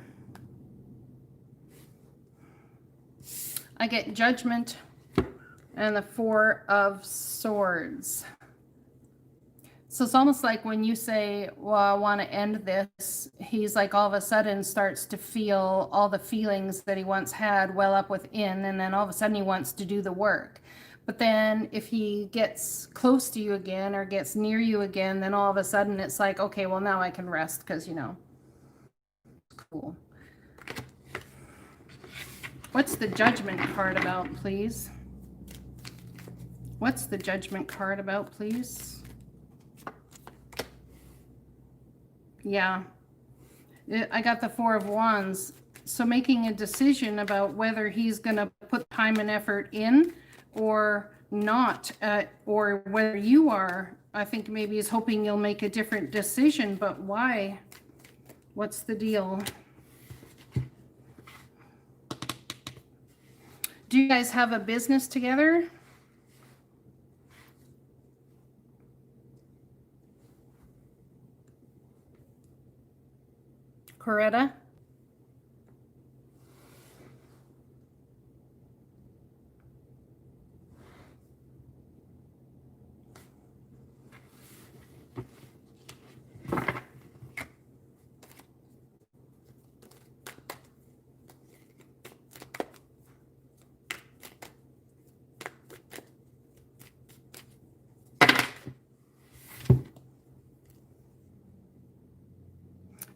I get Judgment and the Four of Swords. So it's almost like when you say, well, I want to end this, he's like all of a sudden starts to feel all the feelings that he once had well up within, and then all of a sudden he wants to do the work. But then if he gets close to you again or gets near you again, then all of a sudden it's like, okay, well, now I can rest because, you know, cool. What's the Judgment card about, please? What's the Judgment card about, please? Yeah, I got the Four of Wands. So making a decision about whether he's going to put time and effort in or not, or whether you are. I think maybe he's hoping you'll make a different decision, but why? What's the deal? Do you guys have a business together? Coretta?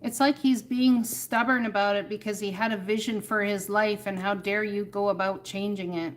It's like he's being stubborn about it because he had a vision for his life, and how dare you go about changing it?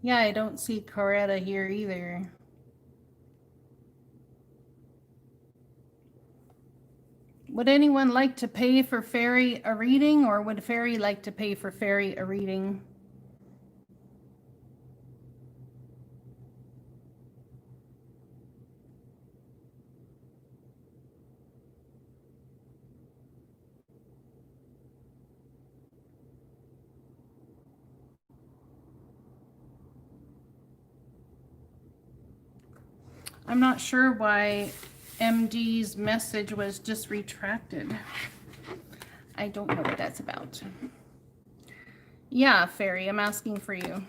Yeah, I don't see Coretta here either. Would anyone like to pay for Fairy a reading, or would Fairy like to pay for Fairy a reading? I'm not sure why MD's message was just retracted. I don't know what that's about. Yeah, Fairy, I'm asking for you.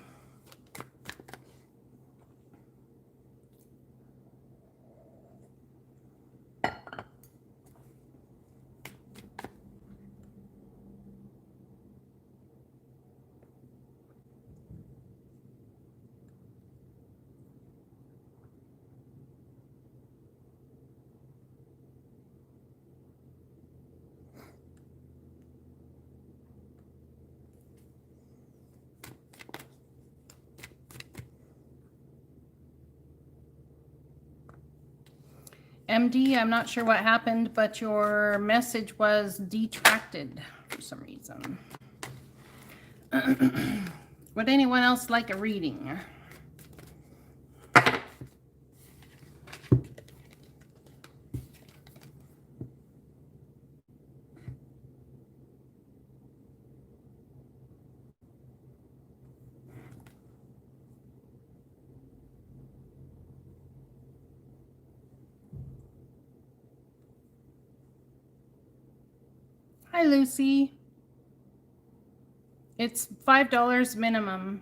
MD, I'm not sure what happened, but your message was detracted for some reason. Would anyone else like a reading? Hi, Lucy. It's $5 minimum.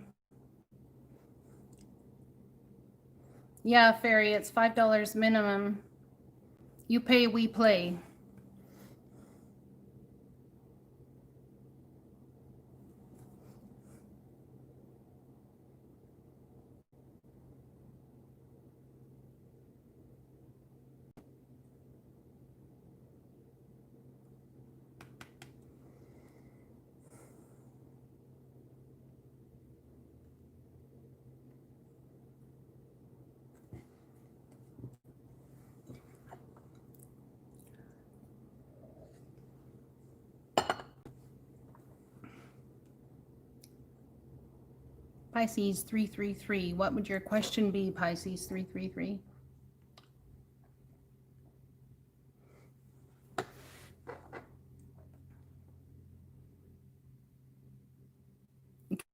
Yeah, Fairy, it's $5 minimum. You pay, we play. Pisces 333. What would your question be, Pisces 333?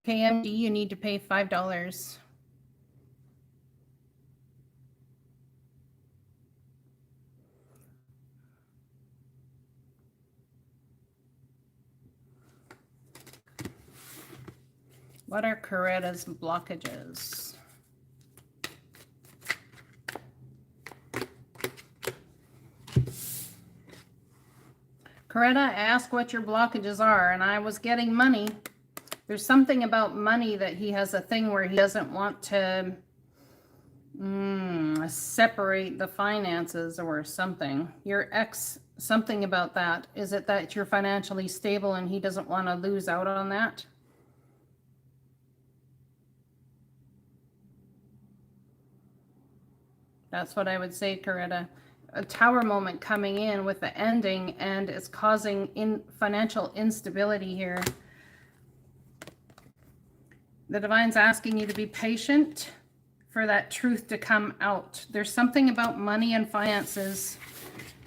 KMD, you need to pay $5. What are Coretta's blockages? Coretta asked what your blockages are, and I was getting money. There's something about money that he has a thing where he doesn't want to separate the finances or something. Your ex, something about that. Is it that you're financially stable and he doesn't want to lose out on that? That's what I would say, Coretta. A tower moment coming in with the ending, and it's causing financial instability here. The divine's asking you to be patient for that truth to come out. There's something about money and finances.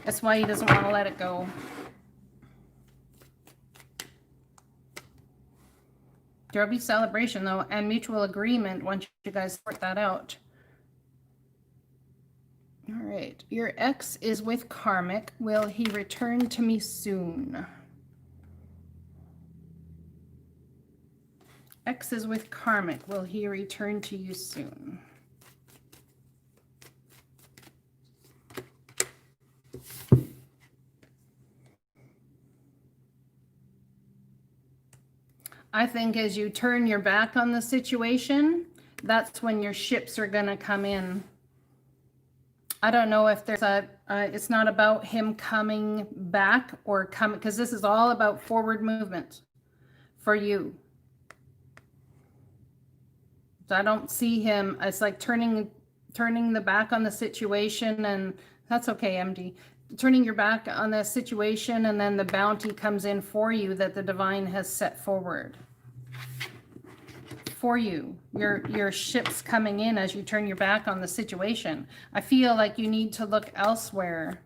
That's why he doesn't want to let it go. There'll be celebration, though, and mutual agreement once you guys sort that out. All right. Your ex is with karmic. Will he return to me soon? X is with karmic. Will he return to you soon? I think as you turn your back on the situation, that's when your ships are going to come in. I don't know if there's it's not about him coming back or coming, because this is all about forward movement for you. So I don't see him. It's like turning the back on the situation, and that's okay, MD. Turning your back on the situation, and then the bounty comes in for you that the divine has set forward for you. Your ship's coming in as you turn your back on the situation. I feel like you need to look elsewhere.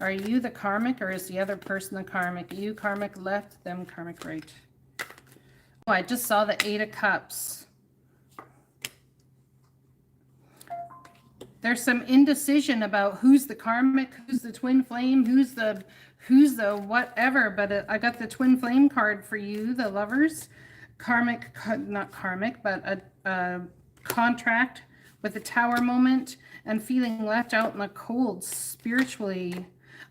Are you the karmic, or is the other person the karmic? You karmic left, them karmic right. Oh, I just saw the 8 of Cups. There's some indecision about who's the karmic, who's the twin flame, who's the whatever, but I got the twin flame card for you, the lovers. Karmic, not karmic, but a contract with the tower moment and feeling left out in the cold spiritually.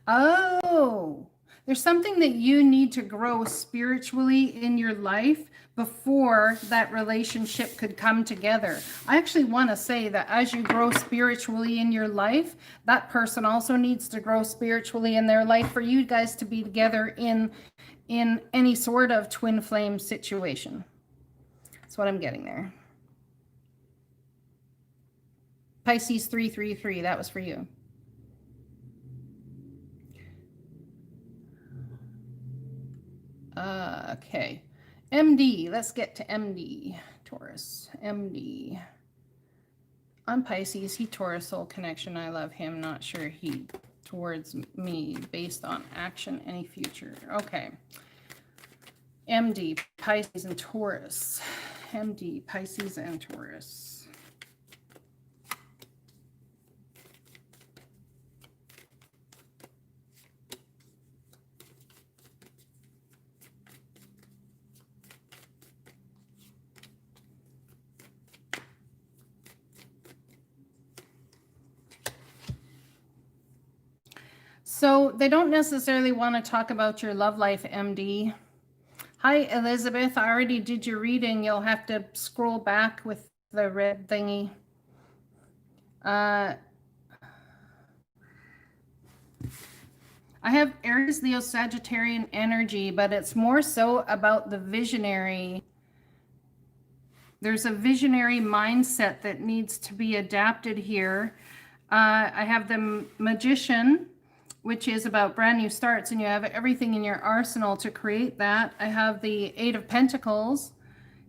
Oh, there's something that you need to grow spiritually in your life before that relationship could come together. I actually want to say that as you grow spiritually in your life, that person also needs to grow spiritually in their life for you guys to be together in any sort of twin flame situation. That's what I'm getting there. Pisces 333, that was for you. Okay. MD, let's get to MD. Taurus, MD. I'm Pisces, he Taurus soul connection. I love him, not sure he towards me based on action, any future. Okay. MD, Pisces and Taurus. MD, Pisces and Taurus. So they don't necessarily want to talk about your love life, MD. Hi, Elizabeth. I already did your reading. You'll have to scroll back with the red thingy. I have Aries, Leo, Sagittarian energy, but it's more so about the visionary. There's a visionary mindset that needs to be adapted here. I have the Magician, which is about brand new starts, and you have everything in your arsenal to create that. I have the Eight of Pentacles.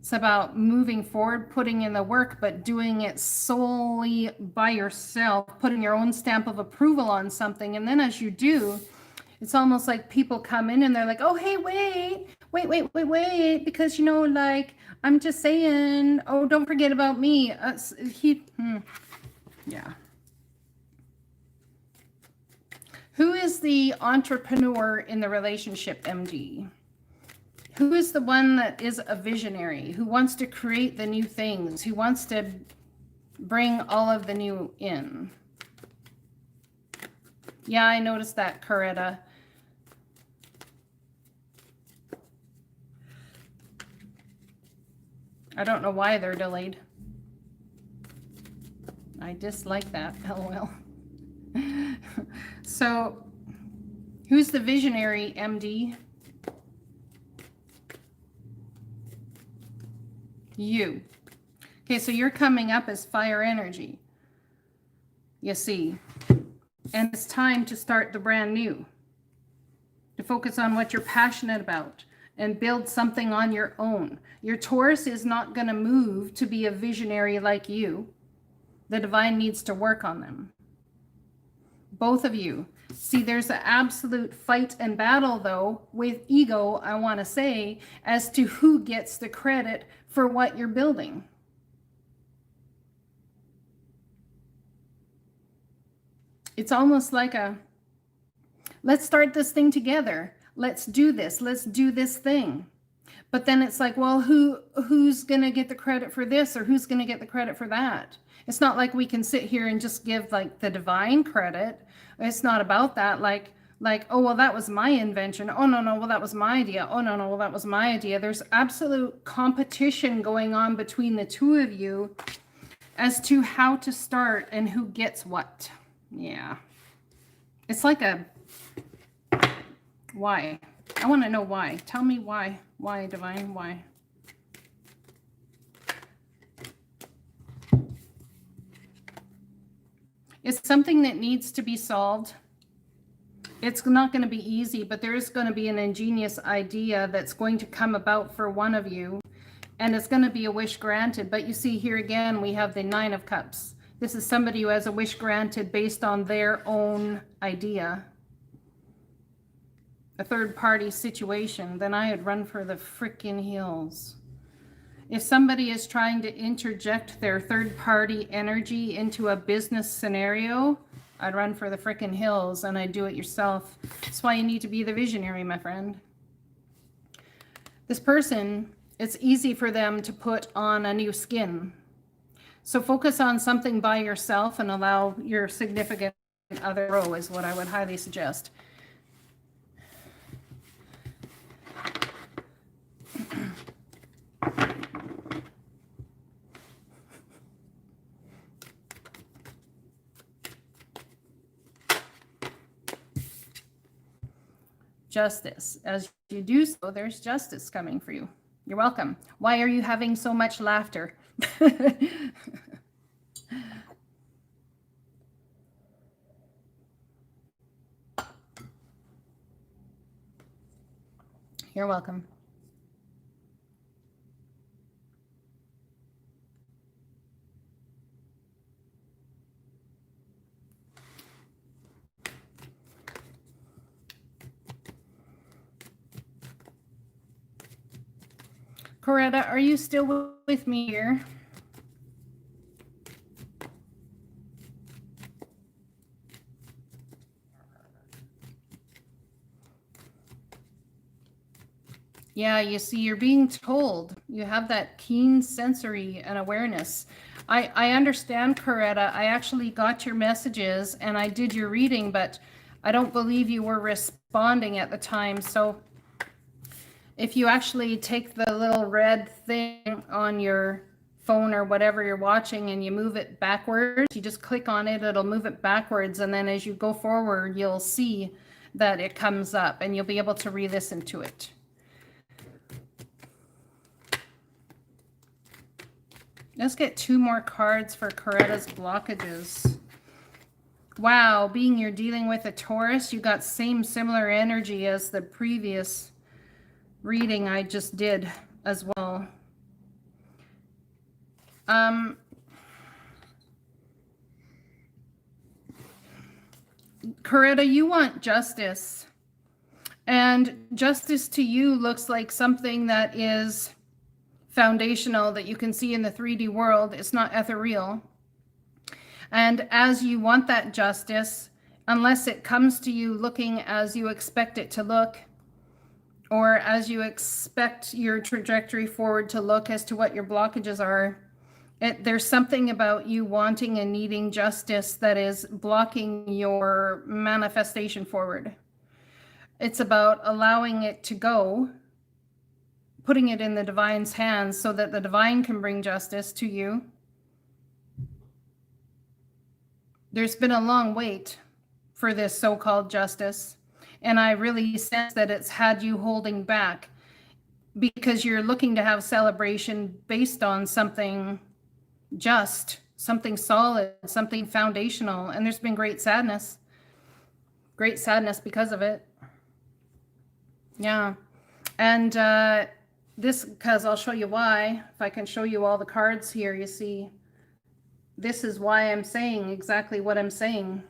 It's about moving forward, putting in the work, but doing it solely by yourself, putting your own stamp of approval on something. And then as you do, it's almost like people come in and they're like, oh, hey, wait, because, you know, like, I'm just saying, oh, don't forget about me. Yeah. Who is the entrepreneur in the relationship, MD? Who is the one that is a visionary, who wants to create the new things, who wants to bring all of the new in? Yeah, I noticed that, Coretta. I don't know why they're delayed. I dislike that, LOL. So, who's the visionary, MD? You. Okay, so you're coming up as fire energy. You see. And it's time to start the brand new. To focus on what you're passionate about and build something on your own. Your Taurus is not going to move to be a visionary like you. The divine needs to work on them. Both of you. See, there's an absolute fight and battle, though, with ego, I want to say, as to who gets the credit for what you're building. It's almost like a, let's start this thing together. Let's do this thing. But then it's like, well, who's going to get the credit for this, or who's going to get the credit for that? It's not like we can sit here and just give like the divine credit. It's not about that. Like, oh, well, that was my invention. Oh, no, well, that was my idea. Oh, no, well, that was my idea. There's absolute competition going on between the two of you as to how to start and who gets what. Yeah. It's like a, why? I want to know why. Tell me why. Why, divine? Why? It's something that needs to be solved. It's not going to be easy, but there is going to be an ingenious idea that's going to come about for one of you, and it's going to be a wish granted. But you see here again, we have the Nine of Cups. This is somebody who has a wish granted based on their own idea. A third-party situation. Then I'd run for the frickin' hills. If somebody is trying to interject their third-party energy into a business scenario, I'd run for the frickin' hills, and I'd do it yourself. That's why you need to be the visionary, my friend. This person, it's easy for them to put on a new skin. So focus on something by yourself and allow your significant other grow is what I would highly suggest. Justice. As you do so, there's justice coming for you. You're welcome. Why are you having so much laughter? You're welcome. Coretta, are you still with me here? Yeah, you see, you're being told. You have that keen sensory and awareness. I understand, Coretta. I actually got your messages and I did your reading, but I don't believe you were responding at the time. So if you actually take the little red thing on your phone or whatever you're watching and you move it backwards, you just click on it, it'll move it backwards. And then as you go forward, you'll see that it comes up and you'll be able to re-listen to it. Let's get 2 more cards for Coretta's blockages. Wow, being you're dealing with a Taurus, you got similar energy as the previous reading I just did as well. Coretta, you want justice. And justice to you looks like something that is foundational that you can see in the 3D world. It's not ethereal. And as you want that justice, unless it comes to you looking as you expect it to look, or as you expect your trajectory forward to look as to what your blockages are, there's something about you wanting and needing justice that is blocking your manifestation forward. It's about allowing it to go, putting it in the divine's hands so that the divine can bring justice to you. There's been a long wait for this so-called justice, and I really sense that it's had you holding back because you're looking to have celebration based on something just, something solid, something foundational, and there's been great sadness because of it. Yeah. And this, because I'll show you why. If I can show you all the cards here, you see, this is why I'm saying exactly what I'm saying.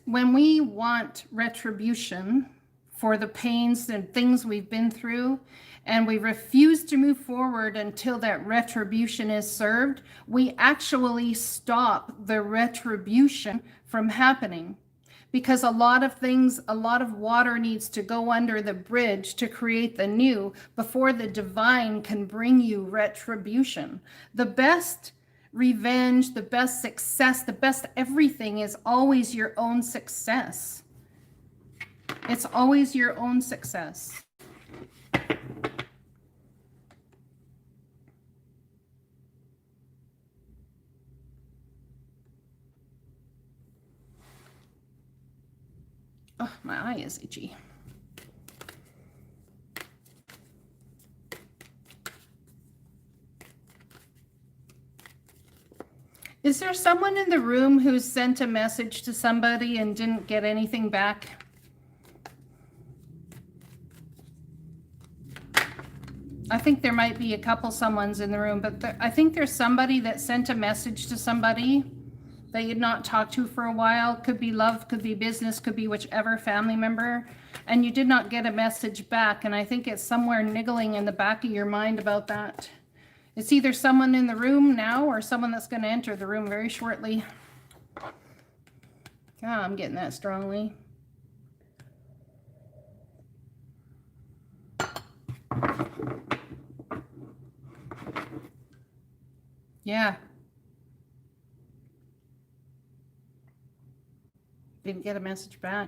When we want retribution for the pains and things we've been through, and we refuse to move forward until that retribution is served, we actually stop the retribution from happening. Because a lot of water needs to go under the bridge to create the new before the divine can bring you retribution. The best revenge, the best success, the best everything is always your own success. It's always your own success. Oh, my eye is itchy. Is there someone in the room who sent a message to somebody and didn't get anything back? I think there might be a couple someones in the room, but I think there's somebody that sent a message to somebody that you'd not talked to for a while. Could be love, could be business, could be whichever family member, and you did not get a message back. And I think it's somewhere niggling in the back of your mind about that. It's either someone in the room now or someone that's going to enter the room very shortly. Ah, I'm getting that strongly. Yeah. Didn't get a message back.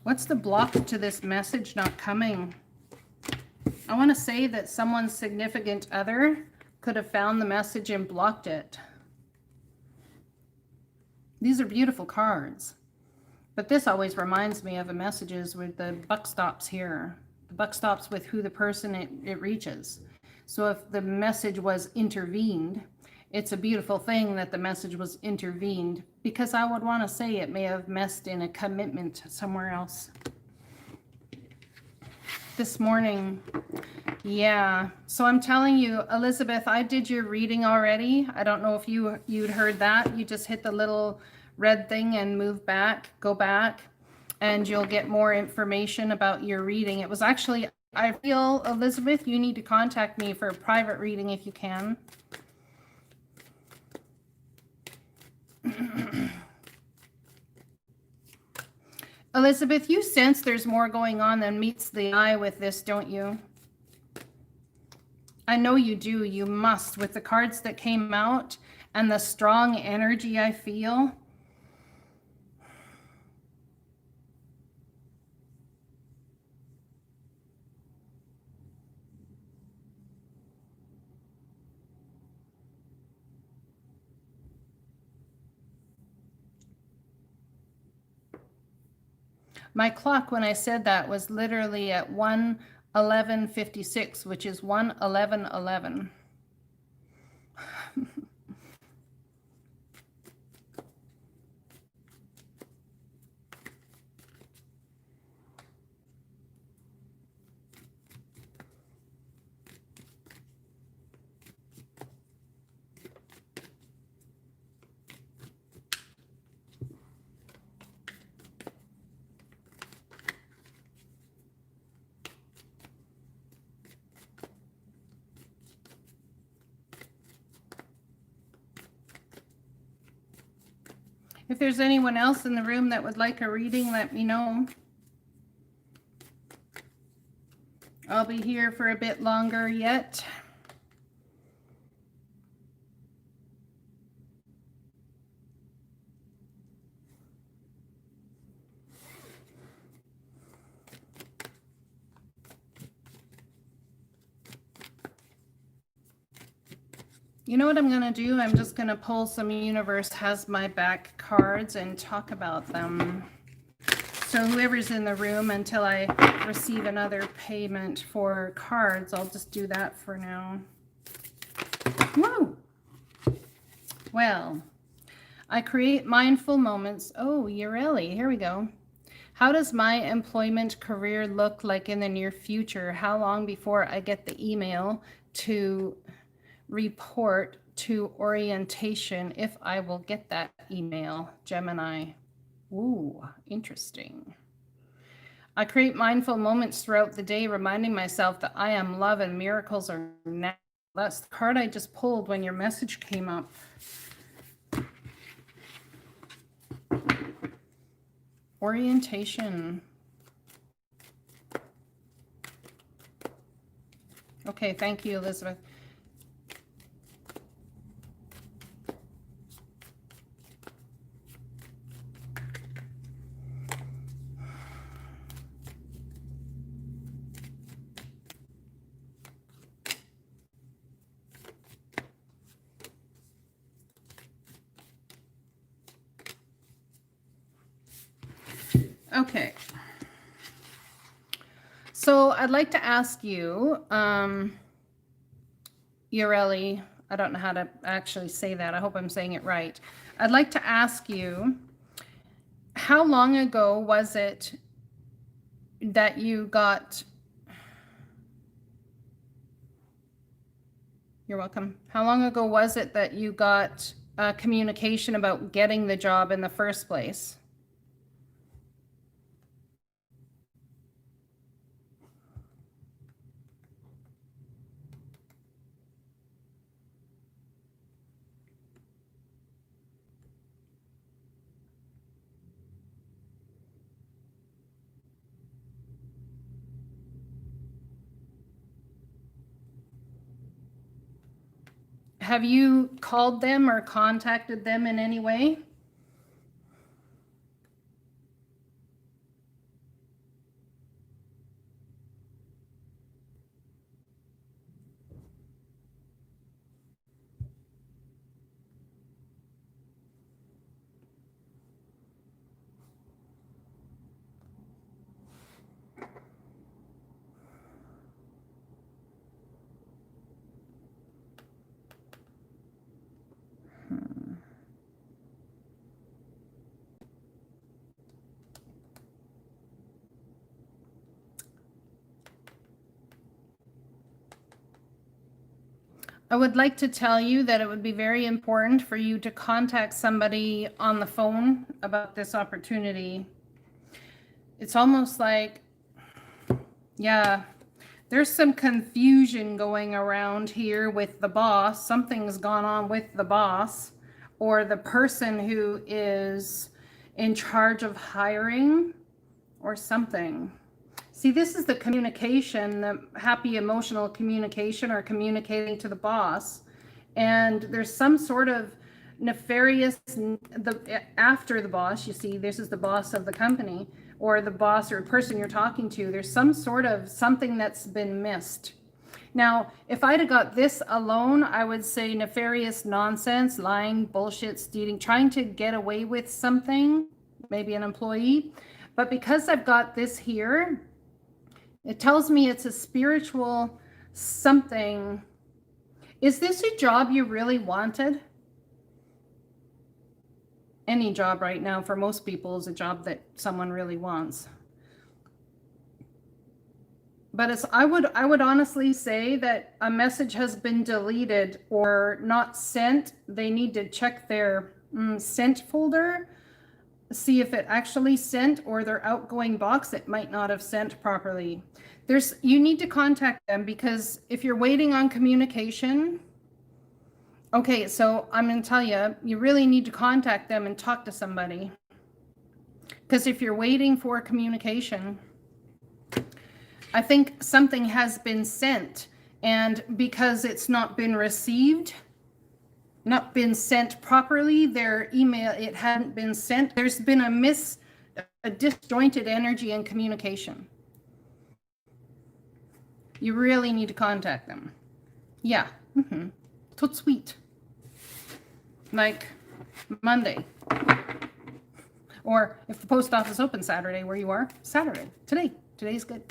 What's the block to this message not coming? I want to say that someone's significant other could have found the message and blocked it. These are beautiful cards, but this always reminds me of the messages with the buck stops here. The buck stops with who the person it reaches. So if the message was intervened, it's a beautiful thing that the message was intervened, because I would want to say it may have messed in a commitment somewhere else. This morning, yeah. So I'm telling you, Elizabeth, I did your reading already. I don't know if you'd heard that. You just hit the little red thing and move back, go back, and you'll get more information about your reading. It was actually, I feel, Elizabeth, you need to contact me for a private reading if you can. Elizabeth, you sense there's more going on than meets the eye with this, don't you? I know you do. You must, with the cards that came out and the strong energy I feel. My clock, when I said that, was literally at 1:11:56, which is 1:11:11. If there's anyone else in the room that would like a reading, let me know. I'll be here for a bit longer yet. You know what I'm going to do? I'm just going to pull some Universe Has My Back cards and talk about them. So whoever's in the room, until I receive another payment for cards, I'll just do that for now. Woo! Well, I create mindful moments. Oh, Ureli, here we go. How does my employment career look like in the near future? How long before I get the email to report to orientation, if I will get that email? Gemini. Ooh, interesting. I create mindful moments throughout the day, reminding myself that I am love and miracles are natural. That's the card I just pulled when your message came up. Orientation. Okay, thank you, Elizabeth. Okay. So I'd like to ask you, Ureli, I don't know how to actually say that. I hope I'm saying it right. I'd like to ask you, how long ago was it that you got, you're welcome. How long ago was it that you got communication about getting the job in the first place? Have you called them or contacted them in any way? I would like to tell you that it would be very important for you to contact somebody on the phone about this opportunity. It's almost like, yeah, there's some confusion going around here with the boss. Something's gone on with the boss or the person who is in charge of hiring or something. See, this is the communication, the happy emotional communication or communicating to the boss. And there's some sort of nefarious, after the boss, you see, this is the boss of the company or the boss or person you're talking to. There's some sort of something that's been missed. Now, if I'd have got this alone, I would say nefarious nonsense, lying, bullshit, stealing, trying to get away with something, maybe an employee. But because I've got this here, it tells me it's a spiritual something. Is this a job you really wanted? Any job right now for most people is a job that someone really wants. But it's, I would honestly say that a message has been deleted or not sent. They need to check their sent folder, see if it actually sent, or their outgoing box, it might not have sent properly. You need to contact them, because if you're waiting on communication, okay, so I'm going to tell you, you really need to contact them and talk to somebody. Because if you're waiting for communication, I think something has been sent, and because it's not been received, not been sent properly, their email, it hadn't been sent. There's been a disjointed energy and communication. You really need to contact them. Yeah. Tot sweet. Like Monday. Or if the post office opens Saturday where you are, Saturday. Today's good.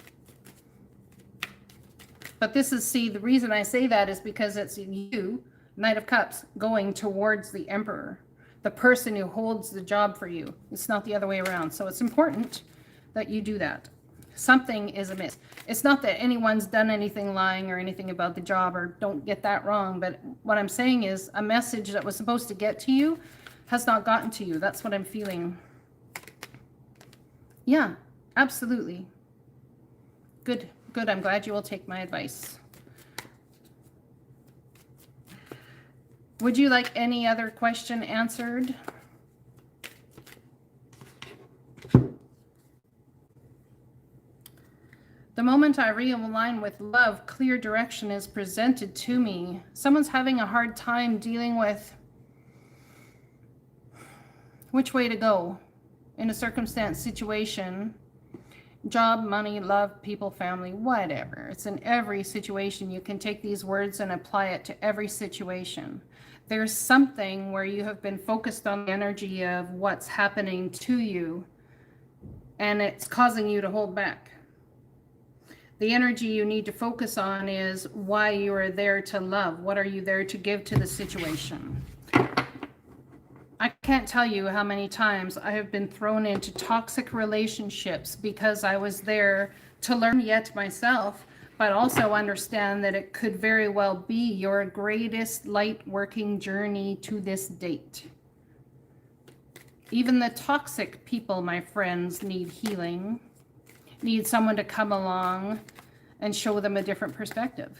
But this is, see, the reason I say that is because it's you, Knight of Cups, going towards the Emperor, the person who holds the job for you. It's not the other way around. So it's important that you do that. Something is amiss. It's not that anyone's done anything lying or anything about the job, or don't get that wrong. But what I'm saying is a message that was supposed to get to you has not gotten to you. That's what I'm feeling. Yeah, absolutely. Good. Good. I'm glad you will take my advice. Would you like any other question answered? The moment I realign with love, clear direction is presented to me. Someone's having a hard time dealing with which way to go in a circumstance, situation, job, money, love, people, family, whatever. It's in every situation. You can take these words and apply it to every situation. There's something where you have been focused on the energy of what's happening to you, and it's causing you to hold back. The energy you need to focus on is why you are there to love. What are you there to give to the situation? I can't tell you how many times I have been thrown into toxic relationships because I was there to learn yet myself, but also understand that it could very well be your greatest light working journey to this date. Even the toxic people, my friends, need healing, need someone to come along and show them a different perspective.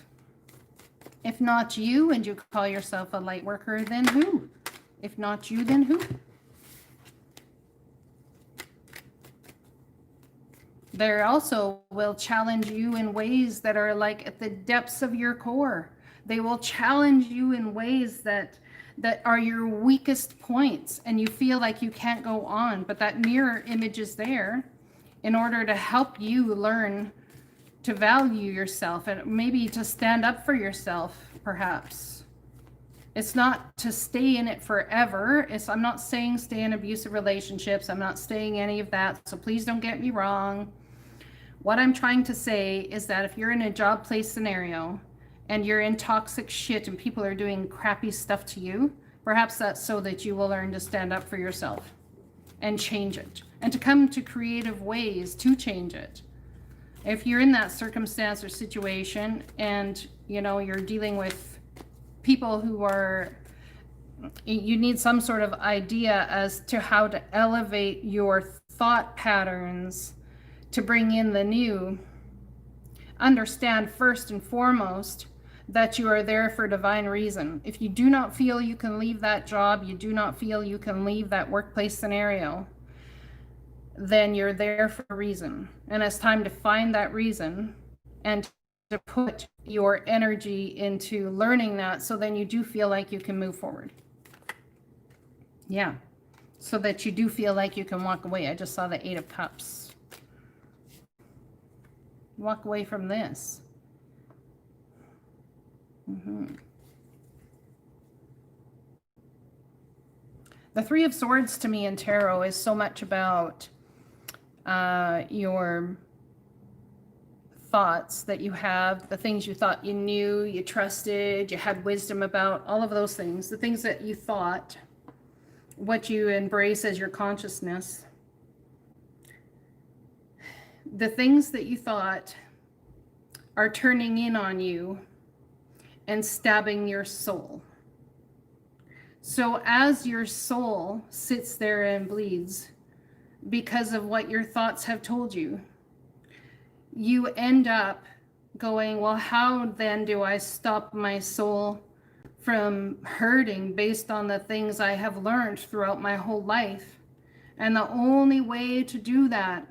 If not you, and you call yourself a light worker, then who? If not you, then who? They also will challenge you in ways that are like at the depths of your core. They will challenge you in ways that are your weakest points, and you feel like you can't go on, but that mirror image is there in order to help you learn to value yourself and maybe to stand up for yourself, perhaps. It's not to stay in it forever. I'm not saying stay in abusive relationships. I'm not saying any of that. So please don't get me wrong. What I'm trying to say is that if you're in a job place scenario and you're in toxic shit and people are doing crappy stuff to you, perhaps that's so that you will learn to stand up for yourself and change it, and to come to creative ways to change it. If you're in that circumstance or situation and you're dealing with people who are, you need some sort of idea as to how to elevate your thought patterns to bring in the new. Understand first and foremost that you are there for divine reason. If you do not feel you can leave that job, you do not feel you can leave that workplace scenario, then you're there for a reason. And it's time to find that reason and to put your energy into learning that, so then you do feel like you can move forward. Yeah. So that you do feel like you can walk away. I just saw the 8 of Cups. Walk away from this. The 3 of Swords to me in tarot is so much about your thoughts that you have, the things you thought you knew, you trusted, you had wisdom about, all of those things, the things that you thought, what you embrace as your consciousness. The things that you thought are turning in on you and stabbing your soul. So as your soul sits there and bleeds because of what your thoughts have told you, you end up going, well, how then do I stop my soul from hurting based on the things I have learned throughout my whole life? And the only way to do that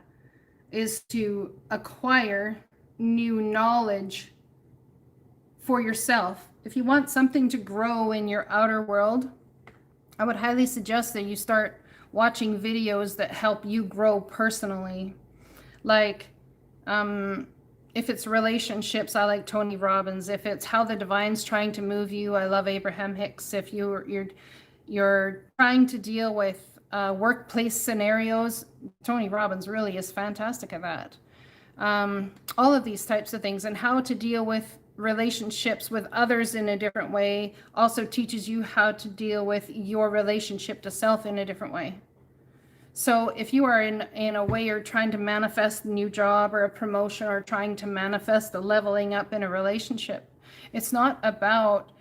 is to acquire new knowledge for yourself. If you want something to grow in your outer world, I would highly suggest that you start watching videos that help you grow personally. Like, if it's relationships, I like Tony Robbins. If it's how the divine's trying to move you, I love Abraham Hicks. If you're trying to deal with workplace scenarios, Tony Robbins really is fantastic at that. All of these types of things, and how to deal with relationships with others in a different way also teaches you how to deal with your relationship to self in a different way. So if you are in a way you're trying to manifest a new job or a promotion, or trying to manifest a leveling up in a relationship, it's not about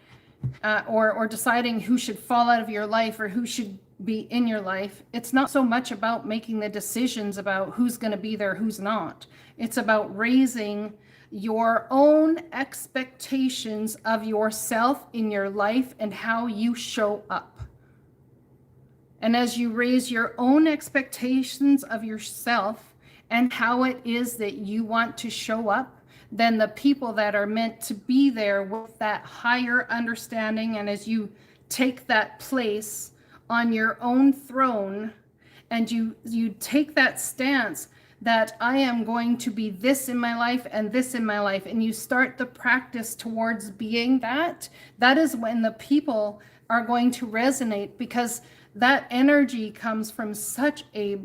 or deciding who should fall out of your life or who should be in your life. It's not so much about making the decisions about who's going to be there, who's not. It's about raising your own expectations of yourself in your life and how you show up. And as you raise your own expectations of yourself and how it is that you want to show up, then the people that are meant to be there with that higher understanding, and as you take that place on your own throne and you take that stance that I am going to be this in my life and this in my life, and you start the practice towards being that, that is when the people are going to resonate, because that energy comes from such a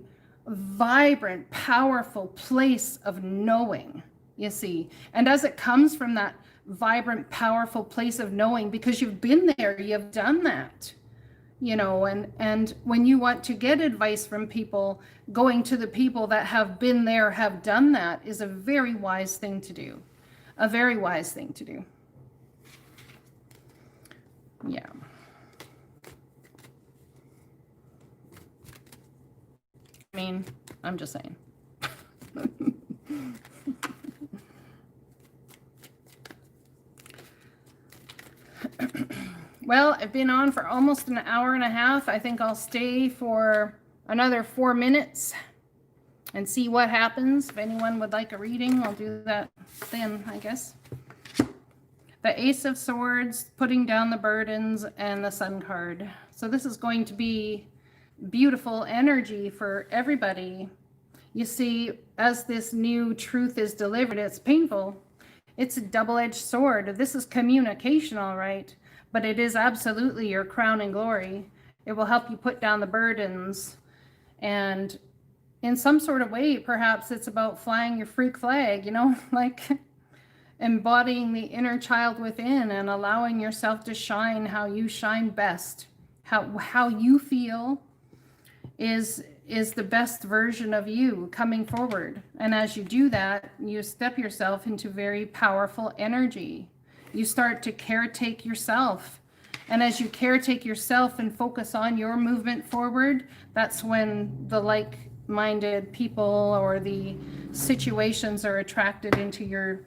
vibrant, powerful place of knowing, you see. And as it comes from that vibrant, powerful place of knowing, because you've been there, you've done that, you know, and when you want to get advice from people, going to the people that have been there, have done that, is a very wise thing to do. A very wise thing to do. Yeah. I mean, I'm just saying. Well, I've been on for almost an hour and a half. I think I'll stay for another 4 minutes and see what happens. If anyone would like a reading, I'll do that then, I guess. The Ace of Swords, putting down the burdens, and the Sun card. So this is going to be beautiful energy for everybody. You see, as this new truth is delivered, it's painful. It's a double-edged sword. This is communication, all right, but it is absolutely your crown and glory. It will help you put down the burdens, and in some sort of way, perhaps it's about flying your freak flag, you know, like embodying the inner child within and allowing yourself to shine how you shine best, how you feel is the best version of you coming forward. And as you do that, you step yourself into very powerful energy. You start to caretake yourself. And as you caretake yourself and focus on your movement forward, that's when the like-minded people or the situations are attracted into your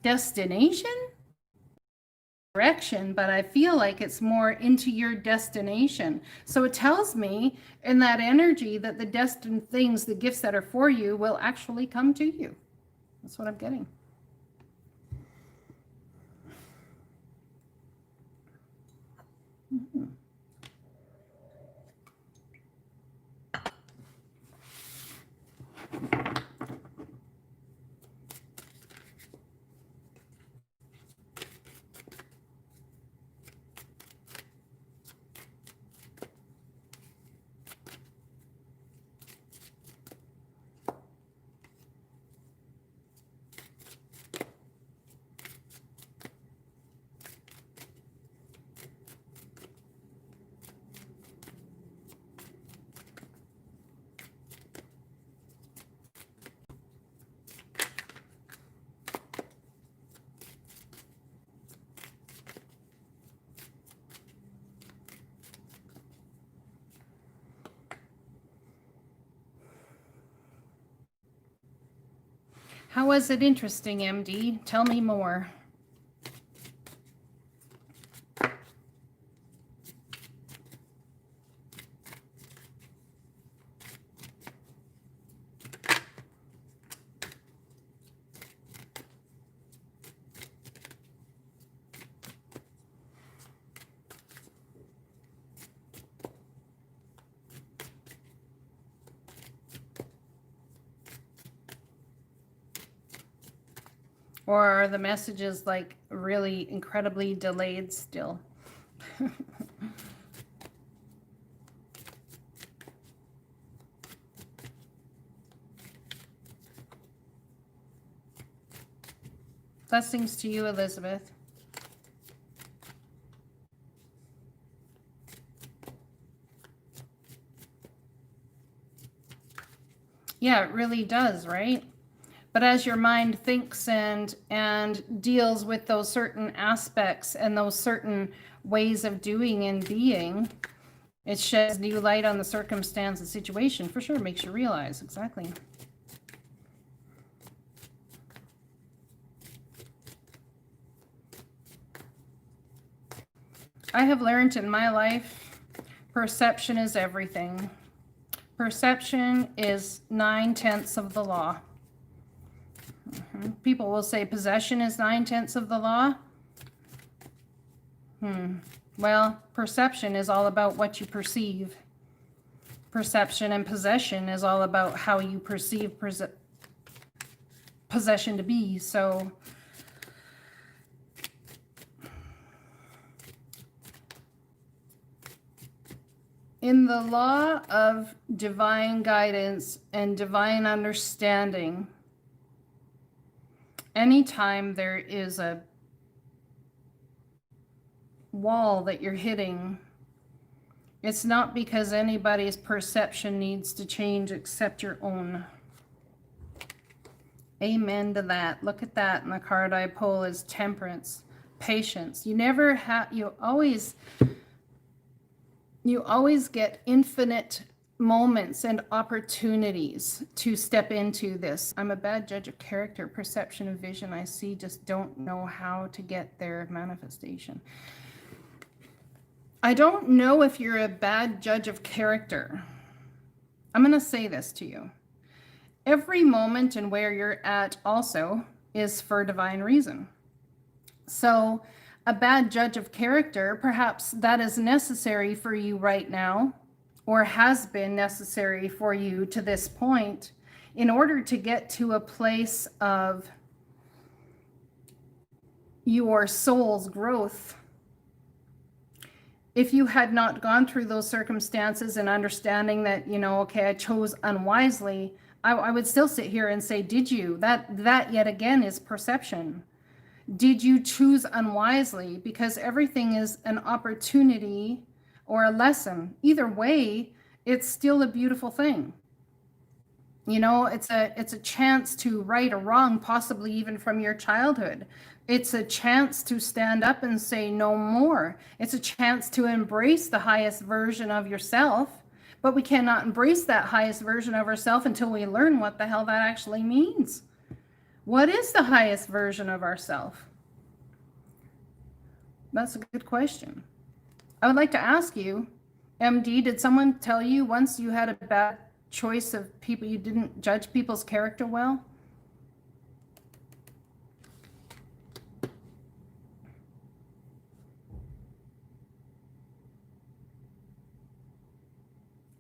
destination direction, but I feel like it's more into your destination. So it tells me in that energy that the destined things, the gifts that are for you, will actually come to you. That's what I'm getting. Mm-hmm. How was it interesting, MD? Tell me more. Or are the messages like really incredibly delayed still? Blessings to you, Elizabeth. Yeah, it really does, right? But as your mind thinks and deals with those certain aspects and those certain ways of doing and being, it sheds new light on the circumstance and situation. For sure, makes you realize. Exactly. I have learned in my life, perception is everything. Perception is 9/10 of the law. People will say possession is 9/10 of the law. Well, perception is all about what you perceive. Perception and possession is all about how you perceive possession to be. So in the law of divine guidance and divine understanding, anytime there is a wall that you're hitting, it's not because anybody's perception needs to change except your own. Amen to that. Look at that. And the card I pull is temperance, patience. You never have, you always get infinite moments and opportunities to step into this. I'm a bad judge of character, perception, and vision. I see, just don't know how to get their manifestation. I don't know if you're a bad judge of character. I'm going to say this to you. Every moment and where you're at also is for divine reason. So a bad judge of character, perhaps that is necessary for you right now, or has been necessary for you to this point, in order to get to a place of your soul's growth. If you had not gone through those circumstances and understanding that, okay, I chose unwisely, I would still sit here and say, did you? That yet again is perception. Did you choose unwisely? Because everything is an opportunity or a lesson. Either way, it's still a beautiful thing. You know, it's a chance to right a wrong, possibly even from your childhood. It's a chance to stand up and say no more. It's a chance to embrace the highest version of yourself. But we cannot embrace that highest version of ourselves until we learn what the hell that actually means. What is the highest version of ourself? That's a good question. I would like to ask you, MD, did someone tell you once you had a bad choice of people, you didn't judge people's character well?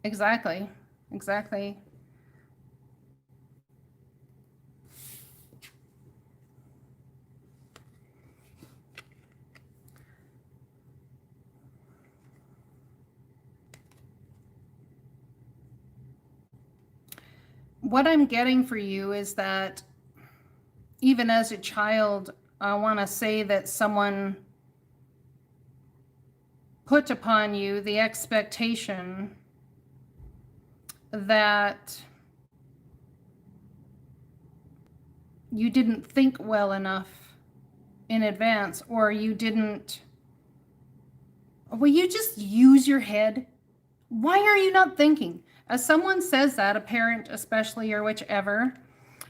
Exactly. Exactly. What I'm getting for you is that even as a child, I want to say that someone put upon you the expectation that you didn't think well enough in advance, or you didn't, will you just use your head? Why are you not thinking? As someone says that, a parent especially, or whichever,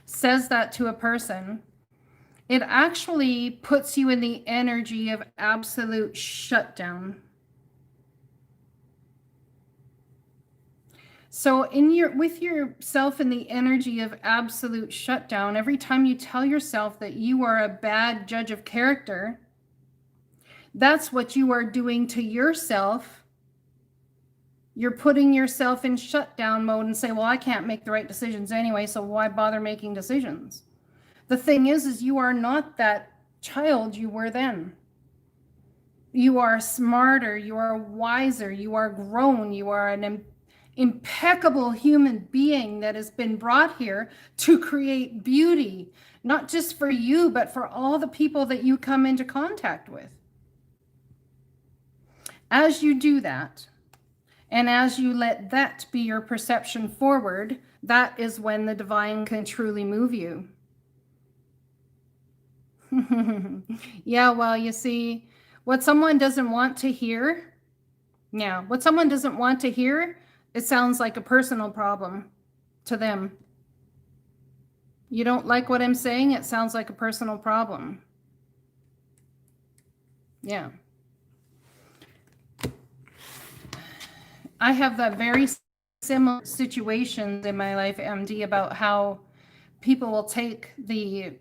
says that to a person, it actually puts you in the energy of absolute shutdown. So with yourself in the energy of absolute shutdown, every time you tell yourself that you are a bad judge of character, that's what you are doing to yourself. You're putting yourself in shutdown mode and say, well, I can't make the right decisions anyway, so why bother making decisions? The thing is you are not that child you were then. You are smarter, you are wiser, you are grown, you are an impeccable human being that has been brought here to create beauty, not just for you, but for all the people that you come into contact with. As you do that, and as you let that be your perception forward, that is when the divine can truly move you. Yeah, well, you see, what someone doesn't want to hear, what someone doesn't want to hear, it sounds like a personal problem to them. You don't like what I'm saying, it sounds like a personal problem. Yeah. I have that very similar situations in my life, MD, about how people will take the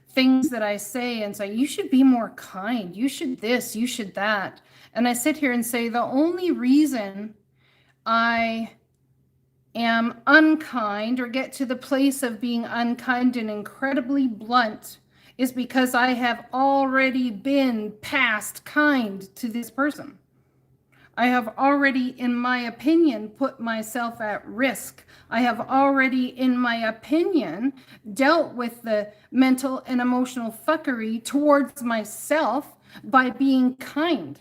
things that I say and say, you should be more kind, you should this, you should that. And I sit here and say, the only reason I am unkind or get to the place of being unkind and incredibly blunt is because I have already been past kind to this person. I have already, in my opinion, put myself at risk. I have already, in my opinion, dealt with the mental and emotional fuckery towards myself by being kind.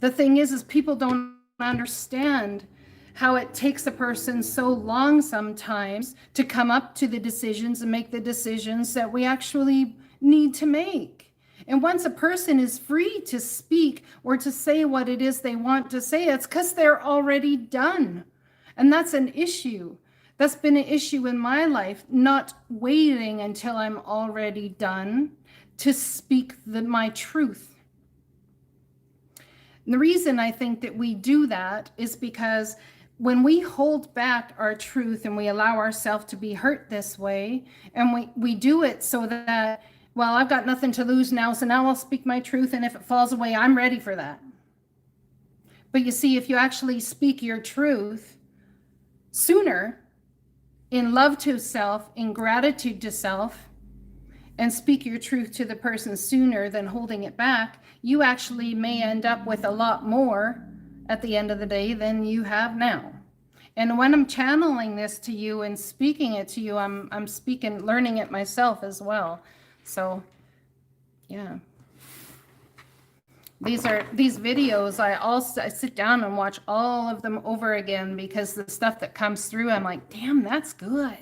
The thing is people don't understand how it takes a person so long sometimes to come up to the decisions and make the decisions that we actually need to make. And once a person is free to speak or to say what it is they want to say, it's because they're already done. And that's an issue. That's been an issue in my life, not waiting until I'm already done to speak my truth. And the reason I think that we do that is because when we hold back our truth and we allow ourselves to be hurt this way, and we do it so that, well, I've got nothing to lose now, so now I'll speak my truth, and if it falls away, I'm ready for that. But you see, if you actually speak your truth sooner, in love to self, in gratitude to self, and speak your truth to the person sooner than holding it back, you actually may end up with a lot more at the end of the day than you have now. And when I'm channeling this to you and speaking it to you, I'm learning it myself as well. So, yeah. these videos, I sit down and watch all of them over again, because the stuff that comes through, I'm like, damn, that's good.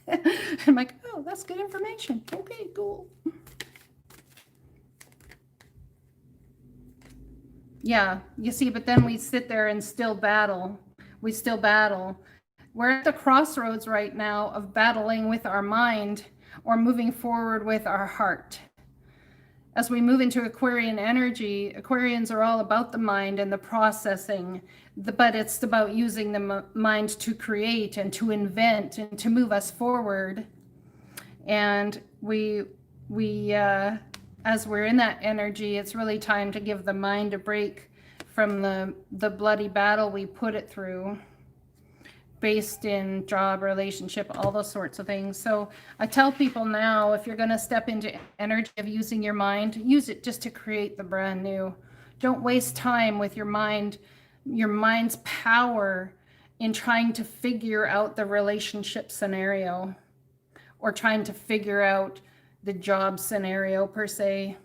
I'm like, oh, that's good information. Okay, cool. Yeah, you see, but then we sit there and still battle. We still battle. We're at the crossroads right now of battling with our mind or moving forward with our heart. As we move into Aquarian energy, Aquarians are all about the mind and the processing, but it's about using the mind to create and to invent and to move us forward. And as we're in that energy, it's really time to give the mind a break from the bloody battle we put it through, based in job, relationship, all those sorts of things. So I tell people now, if you're going to step into energy of using your mind, use it just to create the brand new. Don't waste time with your mind, your mind's power in trying to figure out the relationship scenario, or trying to figure out the job scenario per se,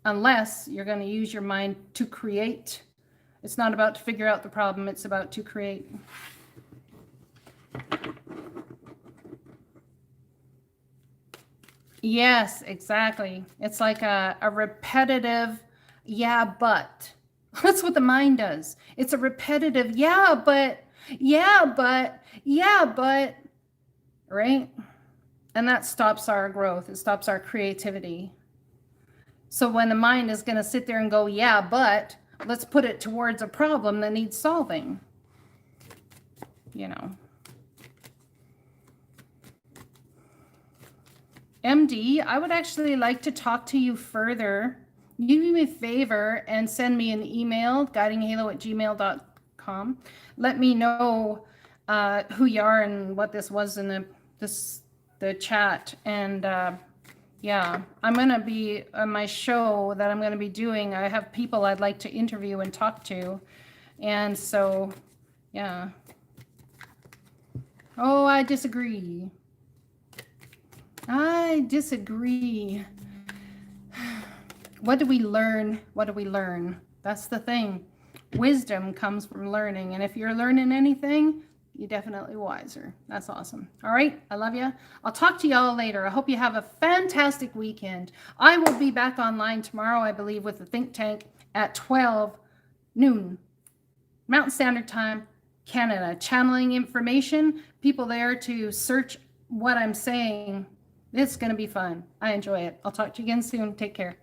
unless you're going to use your mind to create. It's not about to figure out the problem, it's about to create. Yes, exactly. It's like a repetitive, yeah, but. That's what the mind does. It's a repetitive, yeah, but, yeah, but, yeah, but, right? And that stops our growth. It stops our creativity. So when the mind is going to sit there and go, yeah, but, let's put it towards a problem that needs solving, you know. MD, I would actually like to talk to you further. You do me a favor and send me an email, guidinghalo@gmail.com. Let me know who you are and what this was in the chat. And yeah, I'm going to be on my show that I'm going to be doing. I have people I'd like to interview and talk to. And so, yeah. Oh, I disagree. I disagree. What do we learn? What do we learn? That's the thing. Wisdom comes from learning. And if you're learning anything, you're definitely wiser. That's awesome. All right. I love you. I'll talk to y'all later. I hope you have a fantastic weekend. I will be back online tomorrow, I believe, with the think tank at 12 noon, Mountain Standard Time, Canada. Channeling information, people there to search what I'm saying. It's going to be fun. I enjoy it. I'll talk to you again soon. Take care.